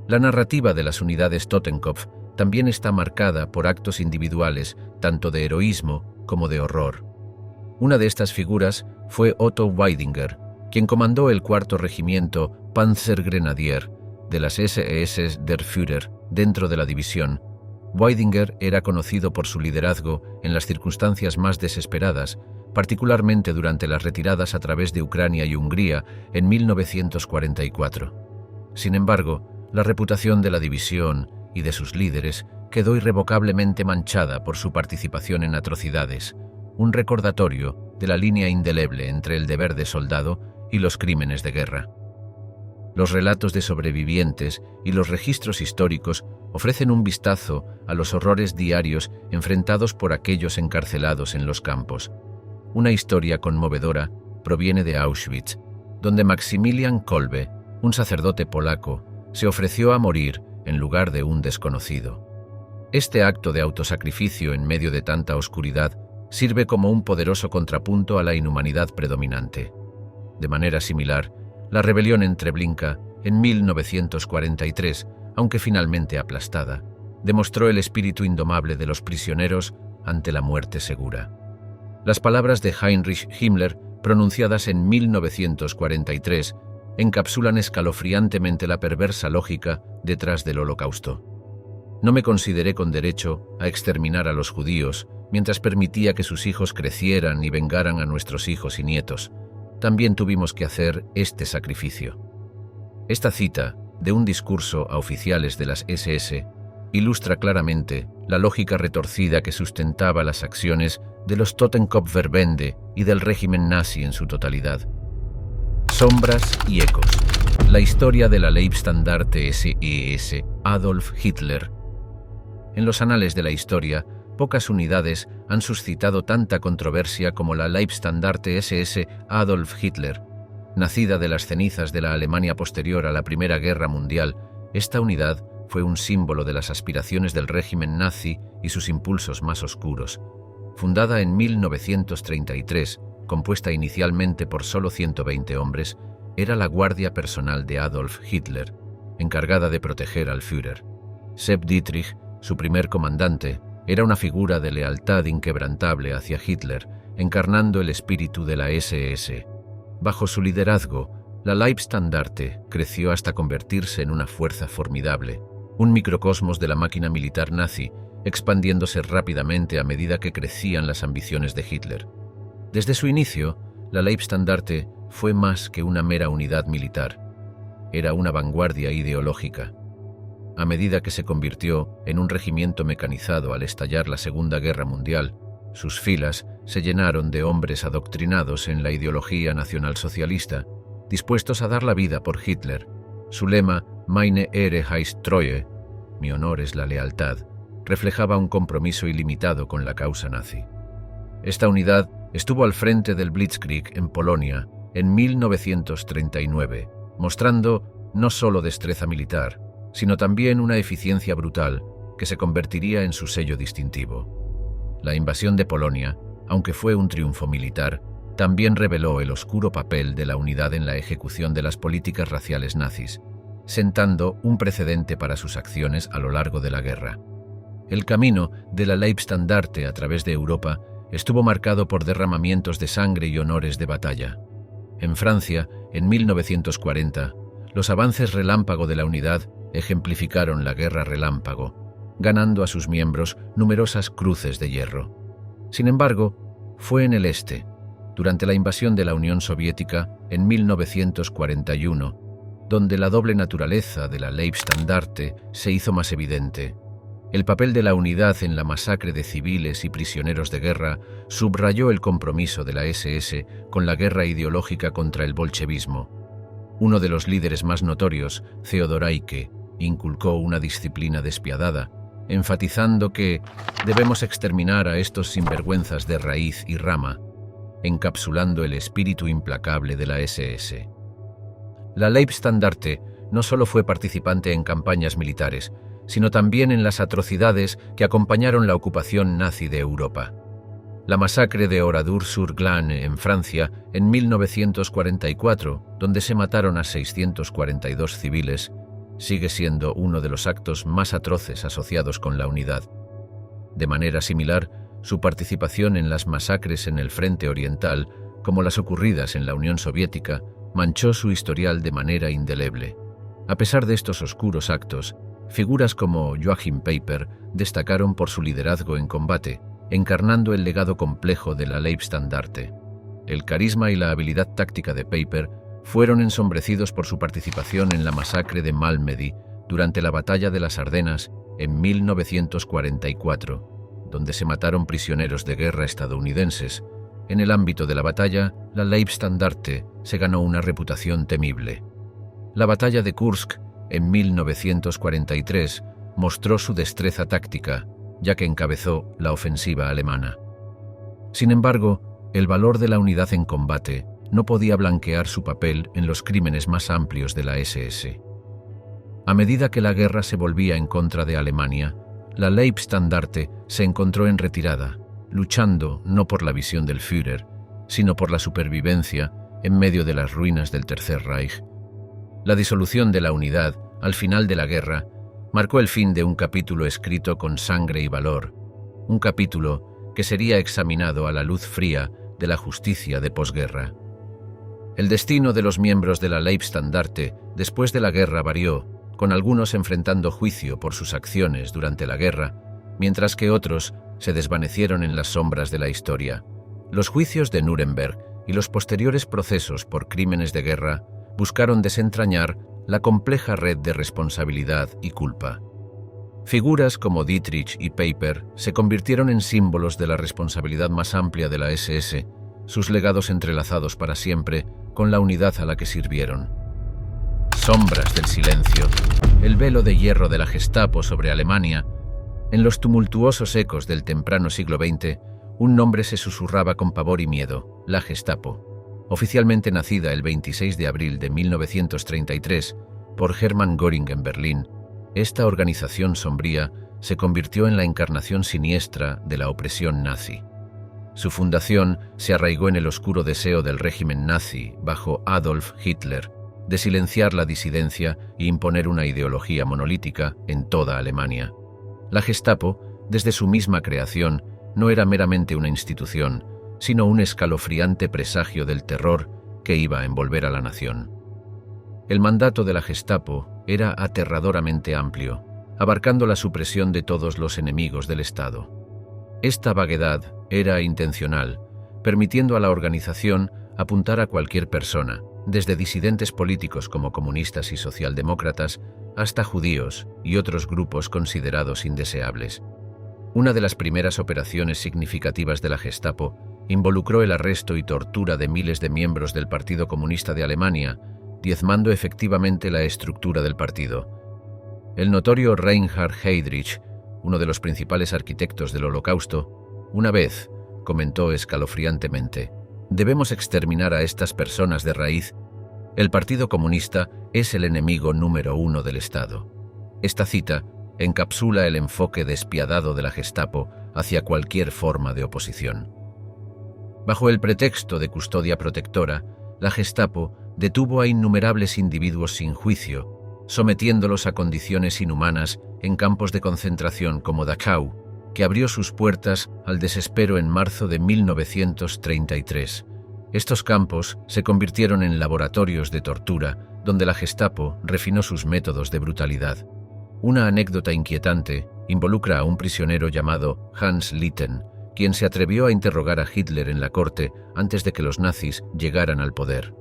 La narrativa de las unidades Totenkopf también está marcada por actos individuales, tanto de heroísmo como de horror. Una de estas figuras fue Otto Weidinger, quien comandó el 4º Regimiento Panzergrenadier de las SS der Führer dentro de la división. Weidinger era conocido por su liderazgo en las circunstancias más desesperadas, particularmente durante las retiradas a través de Ucrania y Hungría en 1944. Sin embargo, la reputación de la división y de sus líderes quedó irrevocablemente manchada por su participación en atrocidades, un recordatorio de la línea indeleble entre el deber de soldado y los crímenes de guerra. Los relatos de sobrevivientes y los registros históricos ofrecen un vistazo a los horrores diarios enfrentados por aquellos encarcelados en los campos. Una historia conmovedora proviene de Auschwitz, donde Maximilian Kolbe, un sacerdote polaco, se ofreció a morir en lugar de un desconocido. Este acto de autosacrificio en medio de tanta oscuridad sirve como un poderoso contrapunto a la inhumanidad predominante. De manera similar, la rebelión en Treblinka, en 1943, aunque finalmente aplastada, demostró el espíritu indomable de los prisioneros ante la muerte segura. Las palabras de Heinrich Himmler, pronunciadas en 1943, encapsulan escalofriantemente la perversa lógica detrás del Holocausto. No me consideré con derecho a exterminar a los judíos mientras permitía que sus hijos crecieran y vengaran a nuestros hijos y nietos. También tuvimos que hacer este sacrificio. Esta cita, de un discurso a oficiales de las SS, ilustra claramente la lógica retorcida que sustentaba las acciones de los Totenkopfverbände y del régimen nazi en su totalidad. Sombras y ecos. La historia de la Leibstandarte SS Adolf Hitler. En los anales de la historia, pocas unidades han suscitado tanta controversia como la Leibstandarte SS Adolf Hitler. Nacida de las cenizas de la Alemania posterior a la Primera Guerra Mundial, esta unidad fue un símbolo de las aspiraciones del régimen nazi y sus impulsos más oscuros. Fundada en 1933, compuesta inicialmente por solo 120 hombres, era la guardia personal de Adolf Hitler, encargada de proteger al Führer. Sepp Dietrich, su primer comandante, era una figura de lealtad inquebrantable hacia Hitler, encarnando el espíritu de la SS. Bajo su liderazgo, la Leibstandarte creció hasta convertirse en una fuerza formidable, un microcosmos de la máquina militar nazi, expandiéndose rápidamente a medida que crecían las ambiciones de Hitler. Desde su inicio, la Leibstandarte fue más que una mera unidad militar. Era una vanguardia ideológica. A medida que se convirtió en un regimiento mecanizado al estallar la Segunda Guerra Mundial, sus filas se llenaron de hombres adoctrinados en la ideología nacionalsocialista, dispuestos a dar la vida por Hitler. Su lema, Meine Ehre heißt Treue, mi honor es la lealtad, reflejaba un compromiso ilimitado con la causa nazi. Esta unidad estuvo al frente del Blitzkrieg en Polonia en 1939, mostrando no solo destreza militar, sino también una eficiencia brutal que se convertiría en su sello distintivo. La invasión de Polonia, aunque fue un triunfo militar, también reveló el oscuro papel de la unidad en la ejecución de las políticas raciales nazis, sentando un precedente para sus acciones a lo largo de la guerra. El camino de la Leibstandarte a través de Europa estuvo marcado por derramamientos de sangre y honores de batalla. En Francia, en 1940, los avances relámpago de la unidad ejemplificaron la guerra relámpago, ganando a sus miembros numerosas cruces de hierro. Sin embargo, fue en el este, durante la invasión de la Unión Soviética en 1941, donde la doble naturaleza de la Leibstandarte se hizo más evidente. El papel de la unidad en la masacre de civiles y prisioneros de guerra subrayó el compromiso de la SS con la guerra ideológica contra el bolchevismo. Uno de los líderes más notorios, Theodor Eicke, inculcó una disciplina despiadada, enfatizando que debemos exterminar a estos sinvergüenzas de raíz y rama, encapsulando el espíritu implacable de la SS. La Leibstandarte no solo fue participante en campañas militares, sino también en las atrocidades que acompañaron la ocupación nazi de Europa. La masacre de Oradour-sur-Glane en Francia en 1944, donde se mataron a 642 civiles, sigue siendo uno de los actos más atroces asociados con la unidad. De manera similar, su participación en las masacres en el Frente Oriental, como las ocurridas en la Unión Soviética, manchó su historial de manera indeleble. A pesar de estos oscuros actos, figuras como Joachim Peiper destacaron por su liderazgo en combate, encarnando el legado complejo de la Leibstandarte. El carisma y la habilidad táctica de Peiper fueron ensombrecidos por su participación en la masacre de Malmedy durante la Batalla de las Ardenas en 1944, donde se mataron prisioneros de guerra estadounidenses. En el ámbito de la batalla, la Leibstandarte se ganó una reputación temible. La batalla de Kursk en 1943 mostró su destreza táctica, ya que encabezó la ofensiva alemana. Sin embargo, el valor de la unidad en combate no podía blanquear su papel en los crímenes más amplios de la SS. A medida que la guerra se volvía en contra de Alemania, la Leibstandarte se encontró en retirada, luchando no por la visión del Führer, sino por la supervivencia en medio de las ruinas del Tercer Reich. La disolución de la unidad, al final de la guerra, marcó el fin de un capítulo escrito con sangre y valor, un capítulo que sería examinado a la luz fría de la justicia de posguerra. El destino de los miembros de la Leibstandarte después de la guerra varió, con algunos enfrentando juicio por sus acciones durante la guerra, mientras que otros se desvanecieron en las sombras de la historia. Los juicios de Nuremberg y los posteriores procesos por crímenes de guerra buscaron desentrañar la compleja red de responsabilidad y culpa. Figuras como Dietrich y Peiper se convirtieron en símbolos de la responsabilidad más amplia de la SS, sus legados entrelazados para siempre con la unidad a la que sirvieron. Sombras del silencio, el velo de hierro de la Gestapo sobre Alemania. En los tumultuosos ecos del temprano siglo XX, un nombre se susurraba con pavor y miedo: la Gestapo. Oficialmente nacida el 26 de abril de 1933 por Hermann Göring en Berlín, esta organización sombría se convirtió en la encarnación siniestra de la opresión nazi. Su fundación se arraigó en el oscuro deseo del régimen nazi bajo Adolf Hitler de silenciar la disidencia e imponer una ideología monolítica en toda Alemania. La Gestapo, desde su misma creación, no era meramente una institución, sino un escalofriante presagio del terror que iba a envolver a la nación. El mandato de la Gestapo era aterradoramente amplio, abarcando la supresión de todos los enemigos del Estado. Esta vaguedad era intencional, permitiendo a la organización apuntar a cualquier persona, desde disidentes políticos como comunistas y socialdemócratas hasta judíos y otros grupos considerados indeseables. Una de las primeras operaciones significativas de la Gestapo involucró el arresto y tortura de miles de miembros del Partido Comunista de Alemania, diezmando efectivamente la estructura del partido. El notorio Reinhard Heydrich, uno de los principales arquitectos del Holocausto, una vez comentó escalofriantemente: «Debemos exterminar a estas personas de raíz. El Partido Comunista es el enemigo número 1 del Estado». Esta cita encapsula el enfoque despiadado de la Gestapo hacia cualquier forma de oposición. Bajo el pretexto de custodia protectora, la Gestapo detuvo a innumerables individuos sin juicio, sometiéndolos a condiciones inhumanas en campos de concentración como Dachau, que abrió sus puertas al desespero en marzo de 1933. Estos campos se convirtieron en laboratorios de tortura, donde la Gestapo refinó sus métodos de brutalidad. Una anécdota inquietante involucra a un prisionero llamado Hans Litten, quien se atrevió a interrogar a Hitler en la corte antes de que los nazis llegaran al poder.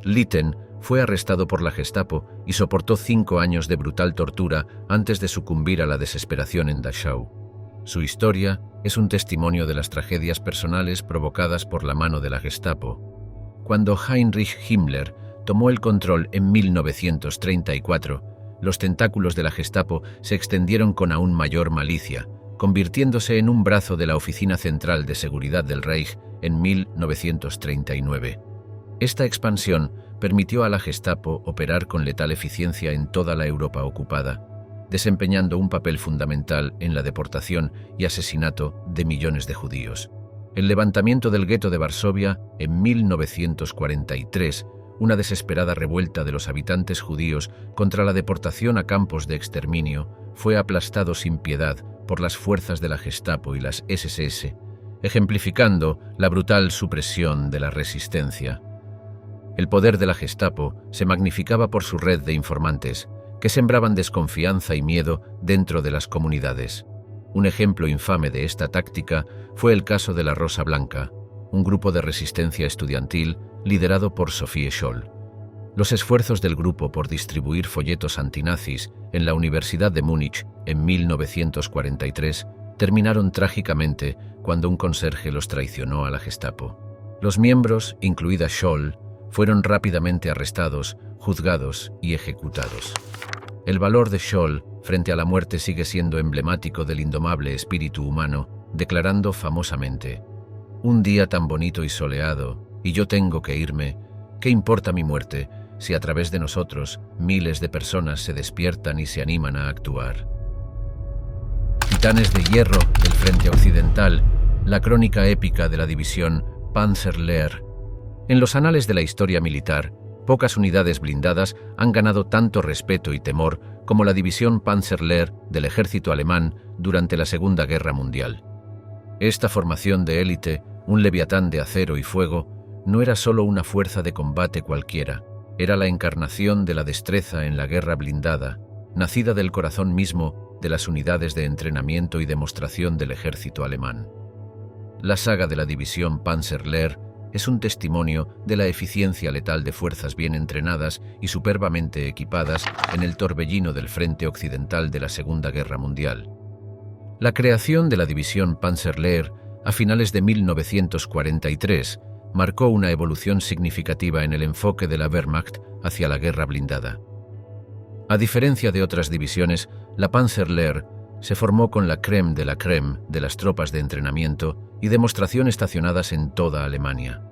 Litten fue arrestado por la Gestapo y soportó 5 años de brutal tortura antes de sucumbir a la desesperación en Dachau. Su historia es un testimonio de las tragedias personales provocadas por la mano de la Gestapo. Cuando Heinrich Himmler tomó el control en 1934, los tentáculos de la Gestapo se extendieron con aún mayor malicia, convirtiéndose en un brazo de la Oficina Central de Seguridad del Reich en 1939. Esta expansión permitió a la Gestapo operar con letal eficiencia en toda la Europa ocupada, desempeñando un papel fundamental en la deportación y asesinato de millones de judíos. El levantamiento del gueto de Varsovia en 1943, una desesperada revuelta de los habitantes judíos contra la deportación a campos de exterminio, fue aplastado sin piedad por las fuerzas de la Gestapo y las SS, ejemplificando la brutal supresión de la resistencia. El poder de la Gestapo se magnificaba por su red de informantes, que sembraban desconfianza y miedo dentro de las comunidades. Un ejemplo infame de esta táctica fue el caso de la Rosa Blanca, un grupo de resistencia estudiantil liderado por Sophie Scholl. Los esfuerzos del grupo por distribuir folletos antinazis en la Universidad de Múnich en 1943 terminaron trágicamente cuando un conserje los traicionó a la Gestapo. Los miembros, incluida Scholl, fueron rápidamente arrestados, juzgados y ejecutados. El valor de Scholl frente a la muerte sigue siendo emblemático del indomable espíritu humano, declarando famosamente: «Un día tan bonito y soleado, y yo tengo que irme. ¿Qué importa mi muerte si a través de nosotros miles de personas se despiertan y se animan a actuar?» Titanes de hierro del frente occidental, la crónica épica de la división Panzerlehr. En los anales de la historia militar, pocas unidades blindadas han ganado tanto respeto y temor como la división Panzerlehr del ejército alemán durante la Segunda Guerra Mundial. Esta formación de élite, un leviatán de acero y fuego, no era solo una fuerza de combate cualquiera, era la encarnación de la destreza en la guerra blindada, nacida del corazón mismo de las unidades de entrenamiento y demostración del ejército alemán. La saga de la división Panzerlehr es un testimonio de la eficiencia letal de fuerzas bien entrenadas y superbamente equipadas en el torbellino del frente occidental de la Segunda Guerra Mundial. La creación de la división Panzerlehr a finales de 1943 marcó una evolución significativa en el enfoque de la Wehrmacht hacia la guerra blindada. A diferencia de otras divisiones, la Panzerlehr se formó con la crème de las tropas de entrenamiento y demostración estacionadas en toda Alemania.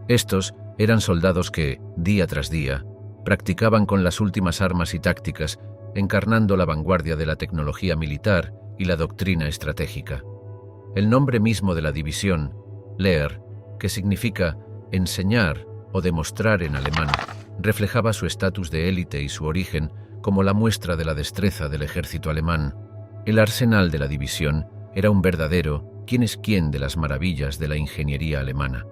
Estos eran soldados que, día tras día, practicaban con las últimas armas y tácticas, encarnando la vanguardia de la tecnología militar y la doctrina estratégica. El nombre mismo de la división, Lehr, que significa enseñar o demostrar en alemán, reflejaba su estatus de élite y su origen como la muestra de la destreza del ejército alemán. El arsenal de la división era un verdadero quién es quién de las maravillas de la ingeniería alemana.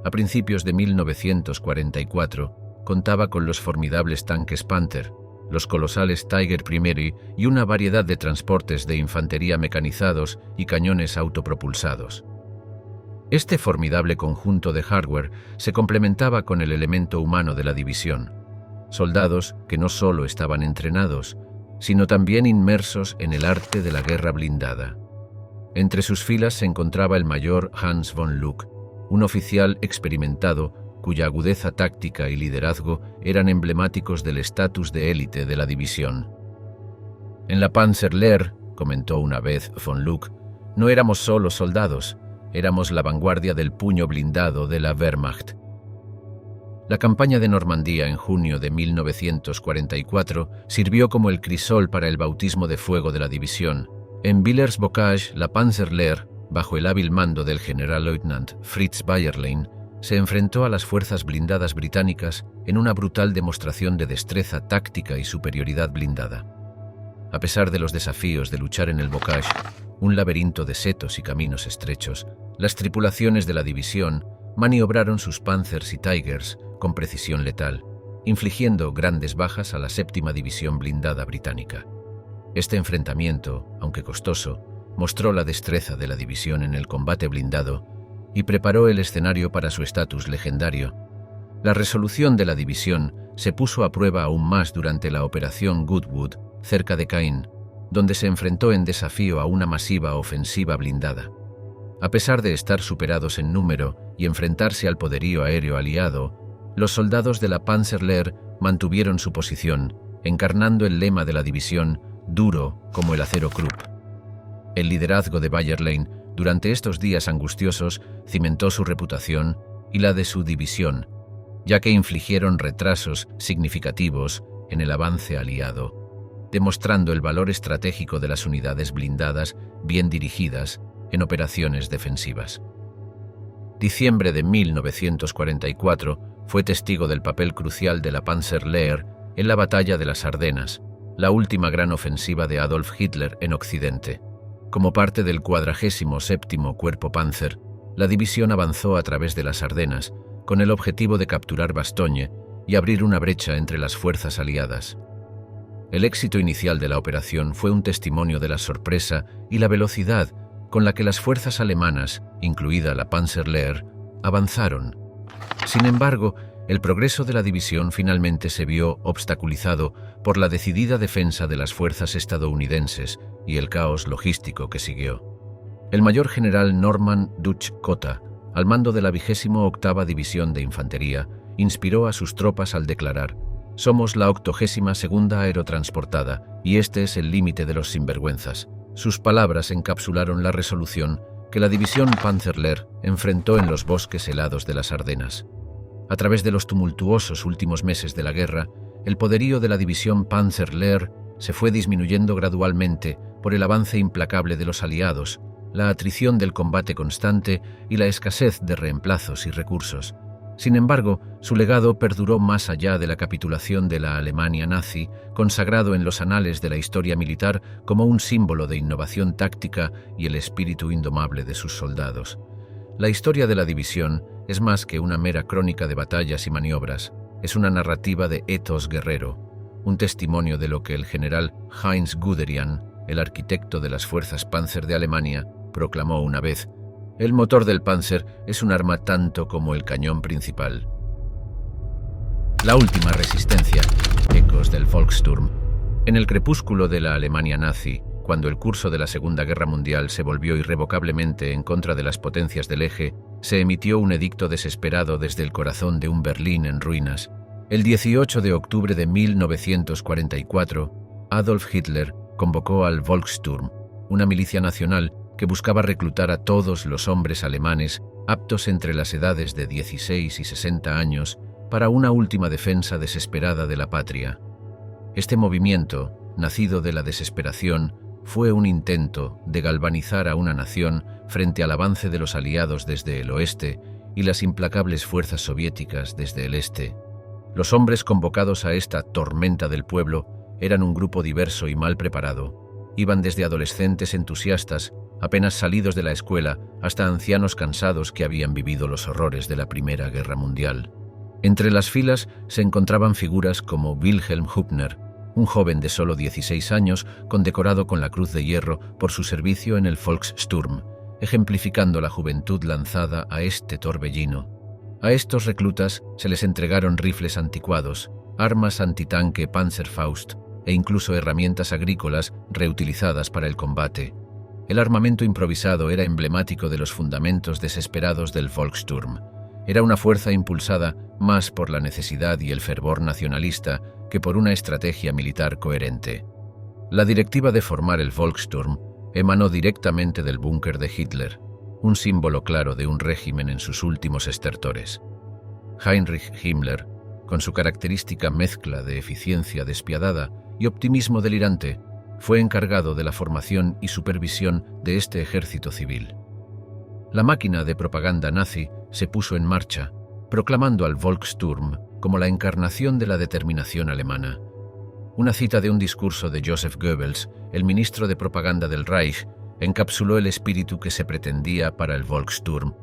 A principios de 1944 contaba con los formidables tanques Panther, los colosales Tiger I y una variedad de transportes de infantería mecanizados y cañones autopropulsados. Este formidable conjunto de hardware se complementaba con el elemento humano de la división, soldados que no solo estaban entrenados, sino también inmersos en el arte de la guerra blindada. Entre sus filas se encontraba el mayor Hans von Luck, un oficial experimentado cuya agudeza táctica y liderazgo eran emblemáticos del estatus de élite de la división. En la Panzerlehr, comentó una vez von Luck, no éramos solo soldados, éramos la vanguardia del puño blindado de la Wehrmacht. La campaña de Normandía en junio de 1944 sirvió como el crisol para el bautismo de fuego de la división. En Villers-Bocage, la Panzerlehr, bajo el hábil mando del generalleutnant Fritz Bayerlein, se enfrentó a las fuerzas blindadas británicas en una brutal demostración de destreza táctica y superioridad blindada. A pesar de los desafíos de luchar en el Bocage, un laberinto de setos y caminos estrechos, las tripulaciones de la división maniobraron sus Panzers y Tigers con precisión letal, infligiendo grandes bajas a la séptima división blindada británica. Este enfrentamiento, aunque costoso, mostró la destreza de la división en el combate blindado y preparó el escenario para su estatus legendario. La resolución de la división se puso a prueba aún más durante la Operación Goodwood, cerca de Caen, donde se enfrentó en desafío a una masiva ofensiva blindada. A pesar de estar superados en número y enfrentarse al poderío aéreo aliado, los soldados de la Panzerlehr mantuvieron su posición, encarnando el lema de la división, duro como el acero Krupp. El liderazgo de Bayerlein durante estos días angustiosos cimentó su reputación y la de su división, ya que infligieron retrasos significativos en el avance aliado, demostrando el valor estratégico de las unidades blindadas bien dirigidas en operaciones defensivas. Diciembre de 1944 fue testigo del papel crucial de la Panzerlehr en la Batalla de las Ardenas, la última gran ofensiva de Adolf Hitler en Occidente. Como parte del 47º Cuerpo Panzer, la división avanzó a través de las Ardenas con el objetivo de capturar Bastogne y abrir una brecha entre las fuerzas aliadas. El éxito inicial de la operación fue un testimonio de la sorpresa y la velocidad con la que las fuerzas alemanas, incluida la Panzerlehr, avanzaron. Sin embargo, el progreso de la división finalmente se vio obstaculizado por la decidida defensa de las fuerzas estadounidenses y el caos logístico que siguió. El mayor general Norman Dutch-Cotta, al mando de la 28ª División de Infantería, inspiró a sus tropas al declarar: «Somos la 82ª aerotransportada y este es el límite de los sinvergüenzas». Sus palabras encapsularon la resolución que la división Panzerlehr enfrentó en los bosques helados de las Ardenas. A través de los tumultuosos últimos meses de la guerra, el poderío de la división Panzerlehr se fue disminuyendo gradualmente por el avance implacable de los aliados, la atrición del combate constante y la escasez de reemplazos y recursos. Sin embargo, su legado perduró más allá de la capitulación de la Alemania nazi, consagrado en los anales de la historia militar como un símbolo de innovación táctica y el espíritu indomable de sus soldados. La historia de la división es más que una mera crónica de batallas y maniobras. Es una narrativa de ethos guerrero, un testimonio de lo que el general Heinz Guderian, el arquitecto de las fuerzas Panzer de Alemania, proclamó una vez: el motor del Panzer es un arma tanto como el cañón principal. La última resistencia, ecos del Volkssturm. En el crepúsculo de la Alemania nazi, cuando el curso de la Segunda Guerra Mundial se volvió irrevocablemente en contra de las potencias del eje, se emitió un edicto desesperado desde el corazón de un Berlín en ruinas. El 18 de octubre de 1944, Adolf Hitler convocó al Volkssturm, una milicia nacional que buscaba reclutar a todos los hombres alemanes aptos entre las edades de 16 y 60 años para una última defensa desesperada de la patria. Este movimiento, nacido de la desesperación, fue un intento de galvanizar a una nación frente al avance de los aliados desde el oeste y las implacables fuerzas soviéticas desde el este. Los hombres convocados a esta tormenta del pueblo eran un grupo diverso y mal preparado. Iban desde adolescentes entusiastas, apenas salidos de la escuela, hasta ancianos cansados que habían vivido los horrores de la Primera Guerra Mundial. Entre las filas se encontraban figuras como Wilhelm Hübner, un joven de solo 16 años condecorado con la Cruz de Hierro por su servicio en el Volkssturm, ejemplificando la juventud lanzada a este torbellino. A estos reclutas se les entregaron rifles anticuados, armas antitanque Panzerfaust e incluso herramientas agrícolas reutilizadas para el combate. El armamento improvisado era emblemático de los fundamentos desesperados del Volkssturm. Era una fuerza impulsada más por la necesidad y el fervor nacionalista que por una estrategia militar coherente. La directiva de formar el Volkssturm emanó directamente del búnker de Hitler, un símbolo claro de un régimen en sus últimos estertores. Heinrich Himmler, con su característica mezcla de eficiencia despiadada y optimismo delirante, fue encargado de la formación y supervisión de este ejército civil. La máquina de propaganda nazi se puso en marcha, proclamando al Volkssturm como la encarnación de la determinación alemana. Una cita de un discurso de Joseph Goebbels, el ministro de propaganda del Reich, encapsuló el espíritu que se pretendía para el Volkssturm.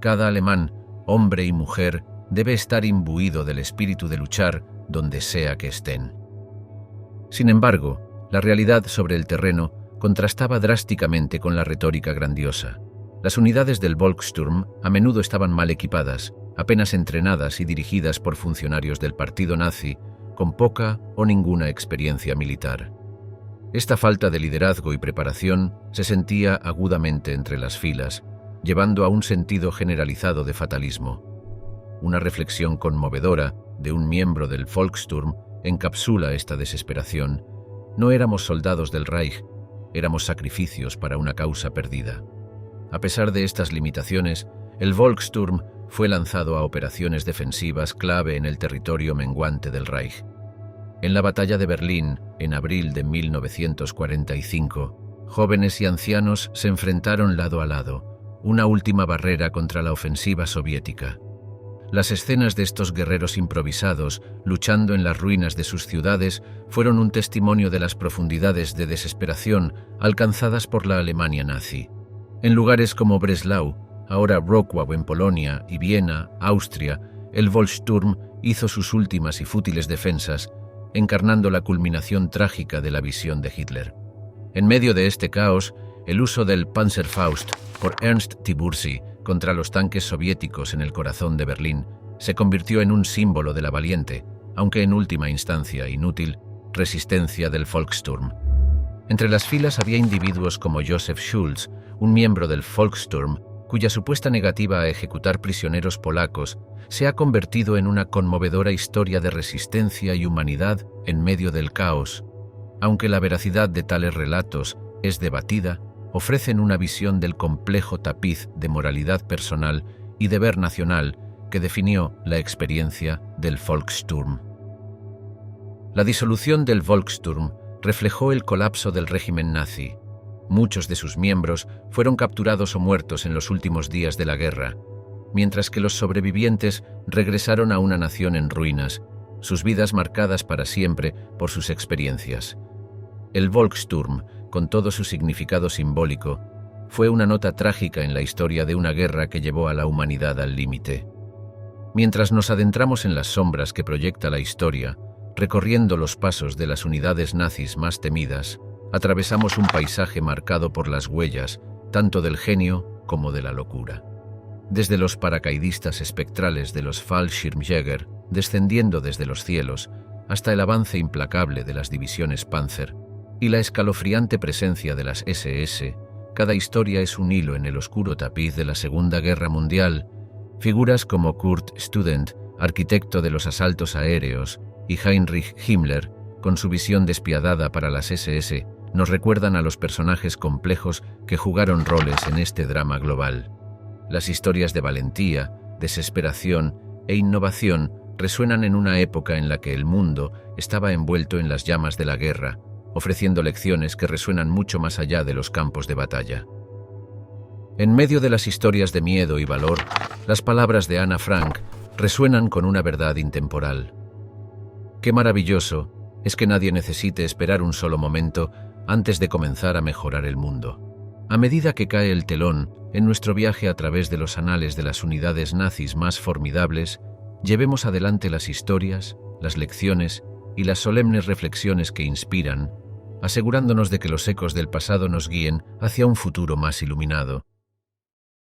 Cada alemán, hombre y mujer, debe estar imbuido del espíritu de luchar donde sea que estén. Sin embargo, la realidad sobre el terreno contrastaba drásticamente con la retórica grandiosa. Las unidades del Volkssturm a menudo estaban mal equipadas, apenas entrenadas y dirigidas por funcionarios del partido nazi, con poca o ninguna experiencia militar. Esta falta de liderazgo y preparación se sentía agudamente entre las filas, llevando a un sentido generalizado de fatalismo. Una reflexión conmovedora de un miembro del Volkssturm encapsula esta desesperación. No éramos soldados del Reich, éramos sacrificios para una causa perdida. A pesar de estas limitaciones, el Volkssturm fue lanzado a operaciones defensivas clave en el territorio menguante del Reich. En la batalla de Berlín, en abril de 1945, jóvenes y ancianos se enfrentaron lado a lado, una última barrera contra la ofensiva soviética. Las escenas de estos guerreros improvisados, luchando en las ruinas de sus ciudades, fueron un testimonio de las profundidades de desesperación alcanzadas por la Alemania nazi. En lugares como Breslau, ahora Wrocław en Polonia, y Viena, Austria, el Volkssturm hizo sus últimas y fútiles defensas, encarnando la culminación trágica de la visión de Hitler. En medio de este caos, el uso del Panzerfaust por Ernst Tiburcy contra los tanques soviéticos en el corazón de Berlín se convirtió en un símbolo de la valiente, aunque en última instancia inútil, resistencia del Volkssturm. Entre las filas había individuos como Joseph Schulz, un miembro del Volkssturm, cuya supuesta negativa a ejecutar prisioneros polacos se ha convertido en una conmovedora historia de resistencia y humanidad en medio del caos. Aunque la veracidad de tales relatos es debatida, ofrecen una visión del complejo tapiz de moralidad personal y deber nacional que definió la experiencia del Volkssturm. La disolución del Volkssturm reflejó el colapso del régimen nazi. Muchos de sus miembros fueron capturados o muertos en los últimos días de la guerra, mientras que los sobrevivientes regresaron a una nación en ruinas, sus vidas marcadas para siempre por sus experiencias. El Volkssturm, con todo su significado simbólico, fue una nota trágica en la historia de una guerra que llevó a la humanidad al límite. Mientras nos adentramos en las sombras que proyecta la historia, recorriendo los pasos de las unidades nazis más temidas, atravesamos un paisaje marcado por las huellas, tanto del genio como de la locura. Desde los paracaidistas espectrales de los Fallschirmjäger, descendiendo desde los cielos, hasta el avance implacable de las divisiones Panzer y la escalofriante presencia de las SS, cada historia es un hilo en el oscuro tapiz de la Segunda Guerra Mundial. Figuras como Kurt Student, arquitecto de los asaltos aéreos, y Heinrich Himmler, con su visión despiadada para las SS, nos recuerdan a los personajes complejos que jugaron roles en este drama global. Las historias de valentía, desesperación e innovación resuenan en una época en la que el mundo estaba envuelto en las llamas de la guerra, ofreciendo lecciones que resuenan mucho más allá de los campos de batalla. En medio de las historias de miedo y valor, las palabras de Ana Frank resuenan con una verdad intemporal. Qué maravilloso es que nadie necesite esperar un solo momento antes de comenzar a mejorar el mundo. A medida que cae el telón en nuestro viaje a través de los anales de las unidades nazis más formidables, llevemos adelante las historias, las lecciones y las solemnes reflexiones que inspiran, asegurándonos de que los ecos del pasado nos guíen hacia un futuro más iluminado.